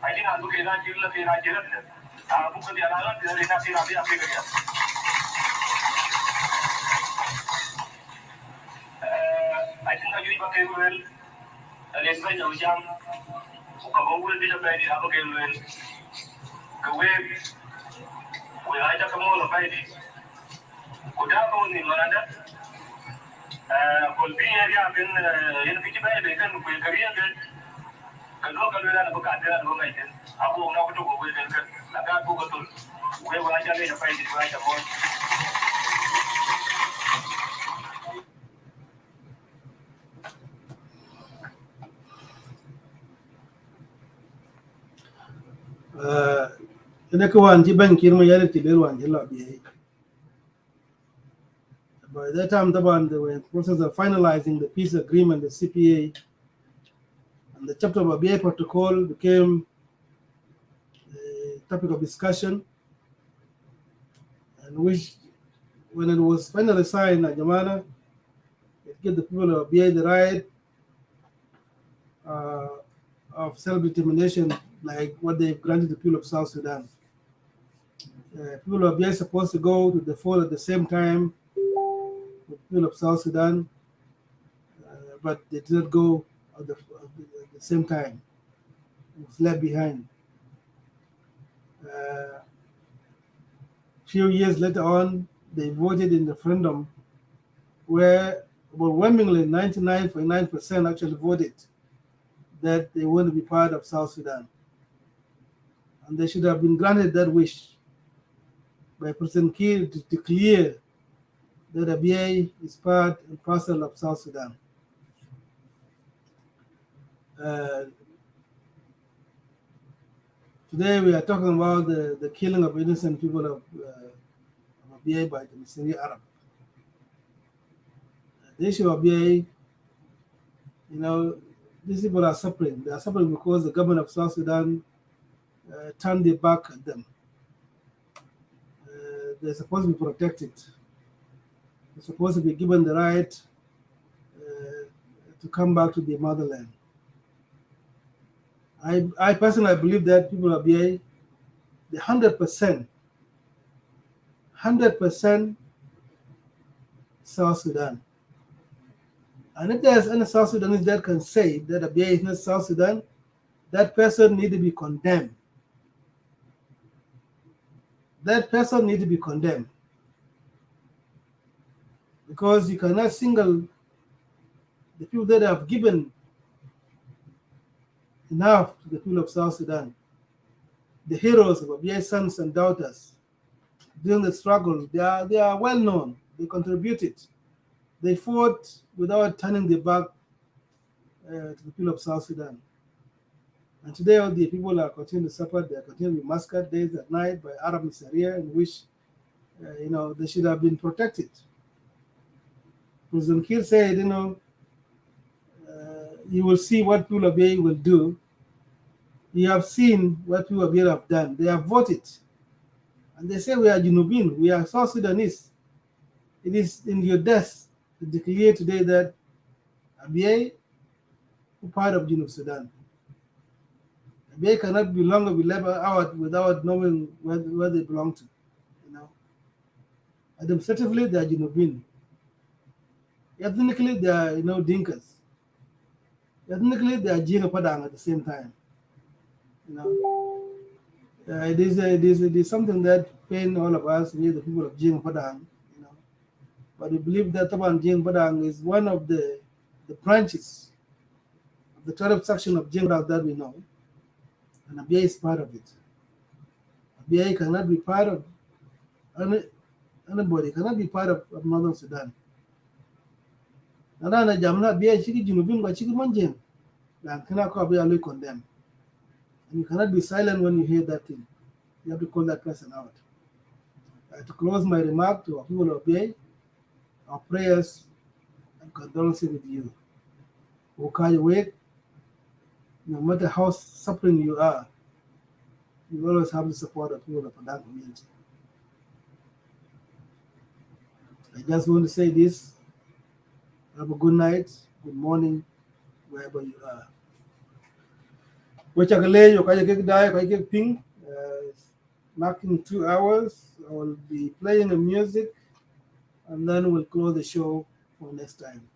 ai na duke na jilla kai na jira a buka da ala da ne na sai na bi afi kai ai tin da yuri ba kai wel ale sai da jam ko ba wuri da kai ne ba kai wel kawe aja kamu lepai di kuda kau ni mana kolbi area ben yang kecil bayi kan kue kariya ben kalau ada buka ada buka itu aku nak betul kue ben kan agak aku betul kue aja ni lepai di aja mau ina ka wan ji ban kirma yare ti ber wan ji la bi by that time they were in the process of finalizing the peace agreement, the CPA, and the chapter of ABA protocol became a topic of discussion, and which when it was finally signed at Jamana, it gave the people of ABA the right of self-determination like what they've granted the people of South Sudan. People of ABA are supposed to go to the fall at the same time with the people of South Sudan, but they did not go at the same time. It was left behind. Few years later on, they voted in the referendum where overwhelmingly 99.9% actually voted that they want to be part of South Sudan. And they should have been granted that wish by President Kiir to declare that ABA is part and parcel of South Sudan. Today we are talking about the killing of innocent people of BA by the Syrian Arab. The issue of BA, these people are suffering. They are suffering because the government of South Sudan turned their back at them. They're supposed to be protected. They're supposed to be given the right to come back to their motherland. I personally believe that people of BA, the 100% South Sudan. And if there's any South Sudanese that can say that Abyei is not South Sudan, that person need to be condemned. That person need to be condemned. Because you cannot single the people that have given enough to the people of South Sudan. The heroes of Abyei's sons and daughters during the struggle, they are well known. They contributed. They fought without turning their back to the people of South Sudan. And today, all the people are continuing to suffer. They are continuing to be massacred days and night by Arab Syria, in which they should have been protected. President Kiir said, you will see what people of Abyei will do. You have seen what people of Abyei have done. They have voted. And they say we are Junubin, we are South Sudanese. It is in your death to declare today that Abyei is part of Junub Sudan. Abyei cannot be longer be left out without knowing where they belong to. Administratively, they are Junubin. Ethnically, they are Dinkas. Ethnically, they are Jing Padang at the same time. It is something that pain all of us, we the people of Jing Padang. But we believe that Taban Jing Padang is one of the branches of the 12th section of Jing Padang that we know, and Abyei is part of it. Abyei cannot be part of anybody, cannot be part of Northern Sudan. Nana Jamna Abyei Chiki Junubin by Chiki Manjing. And cannot be condemned. And you cannot be silent when you hear that thing. You have to call that person out. To close my remark to our people of Abyei, our prayers and condolences with you. Who carry weight, no matter how suffering you are, you always have the support of people of that community. I just want to say this. Have a good night, good morning, wherever you are. Ping, marking 2 hours. I will be playing the music and then we'll close the show for next time.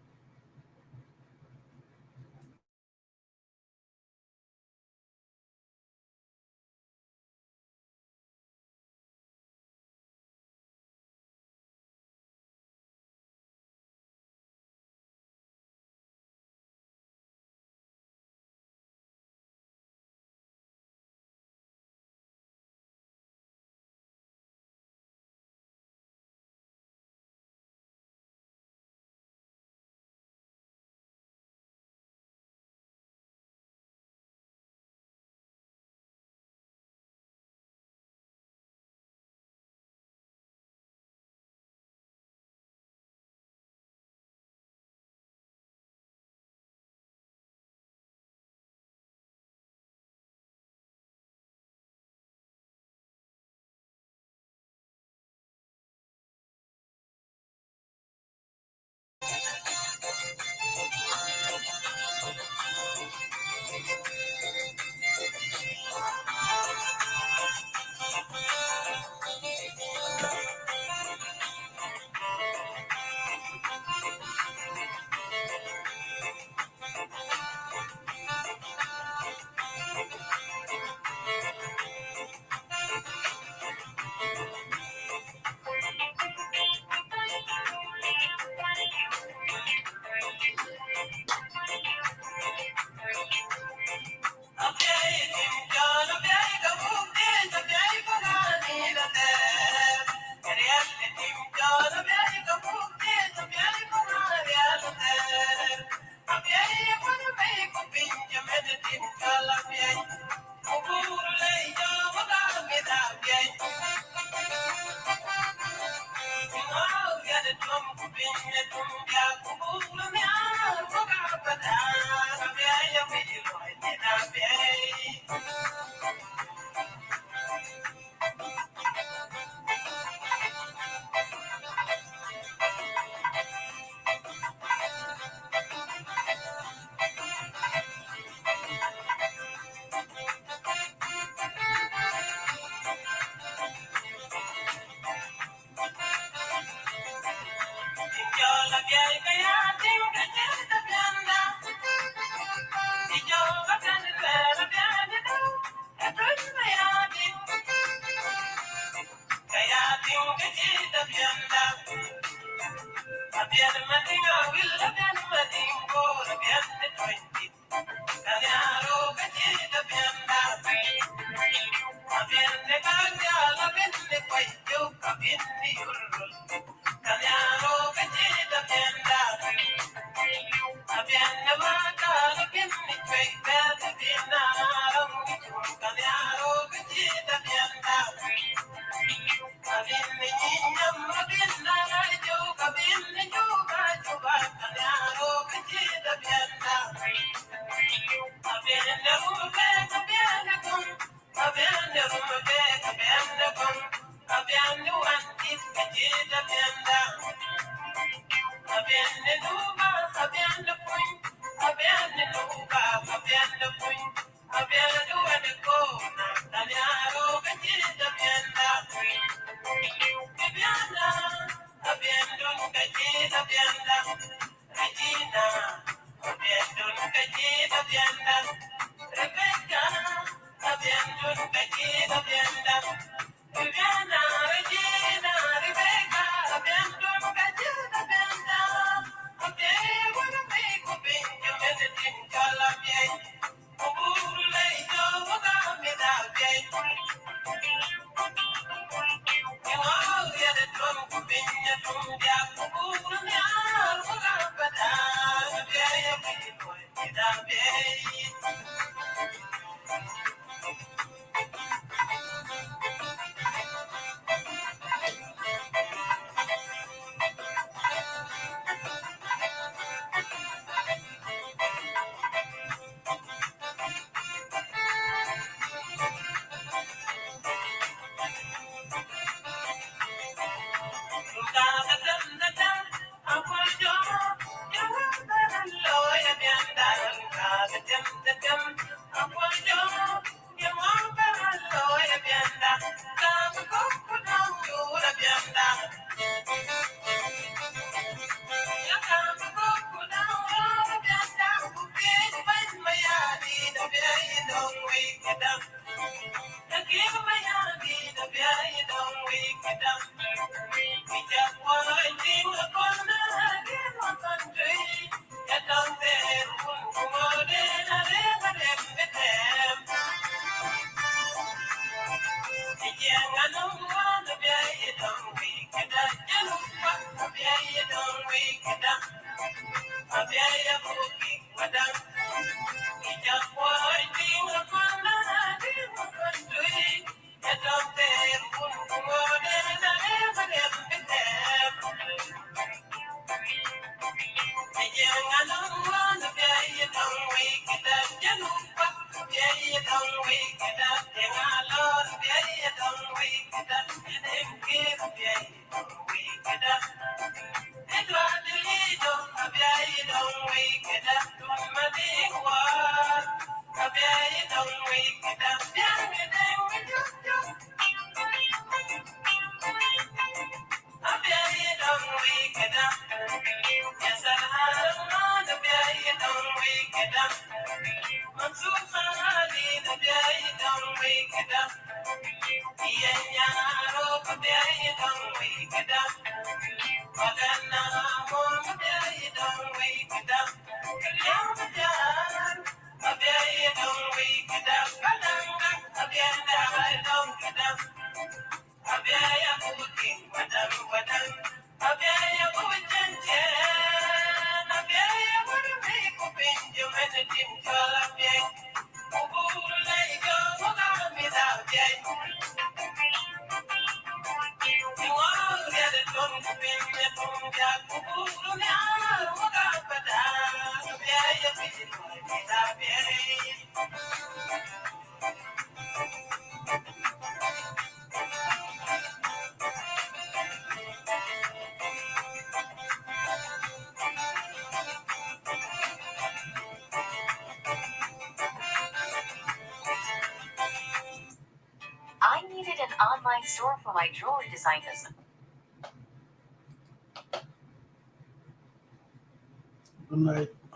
I needed an online store for my jewelry design business. Good night.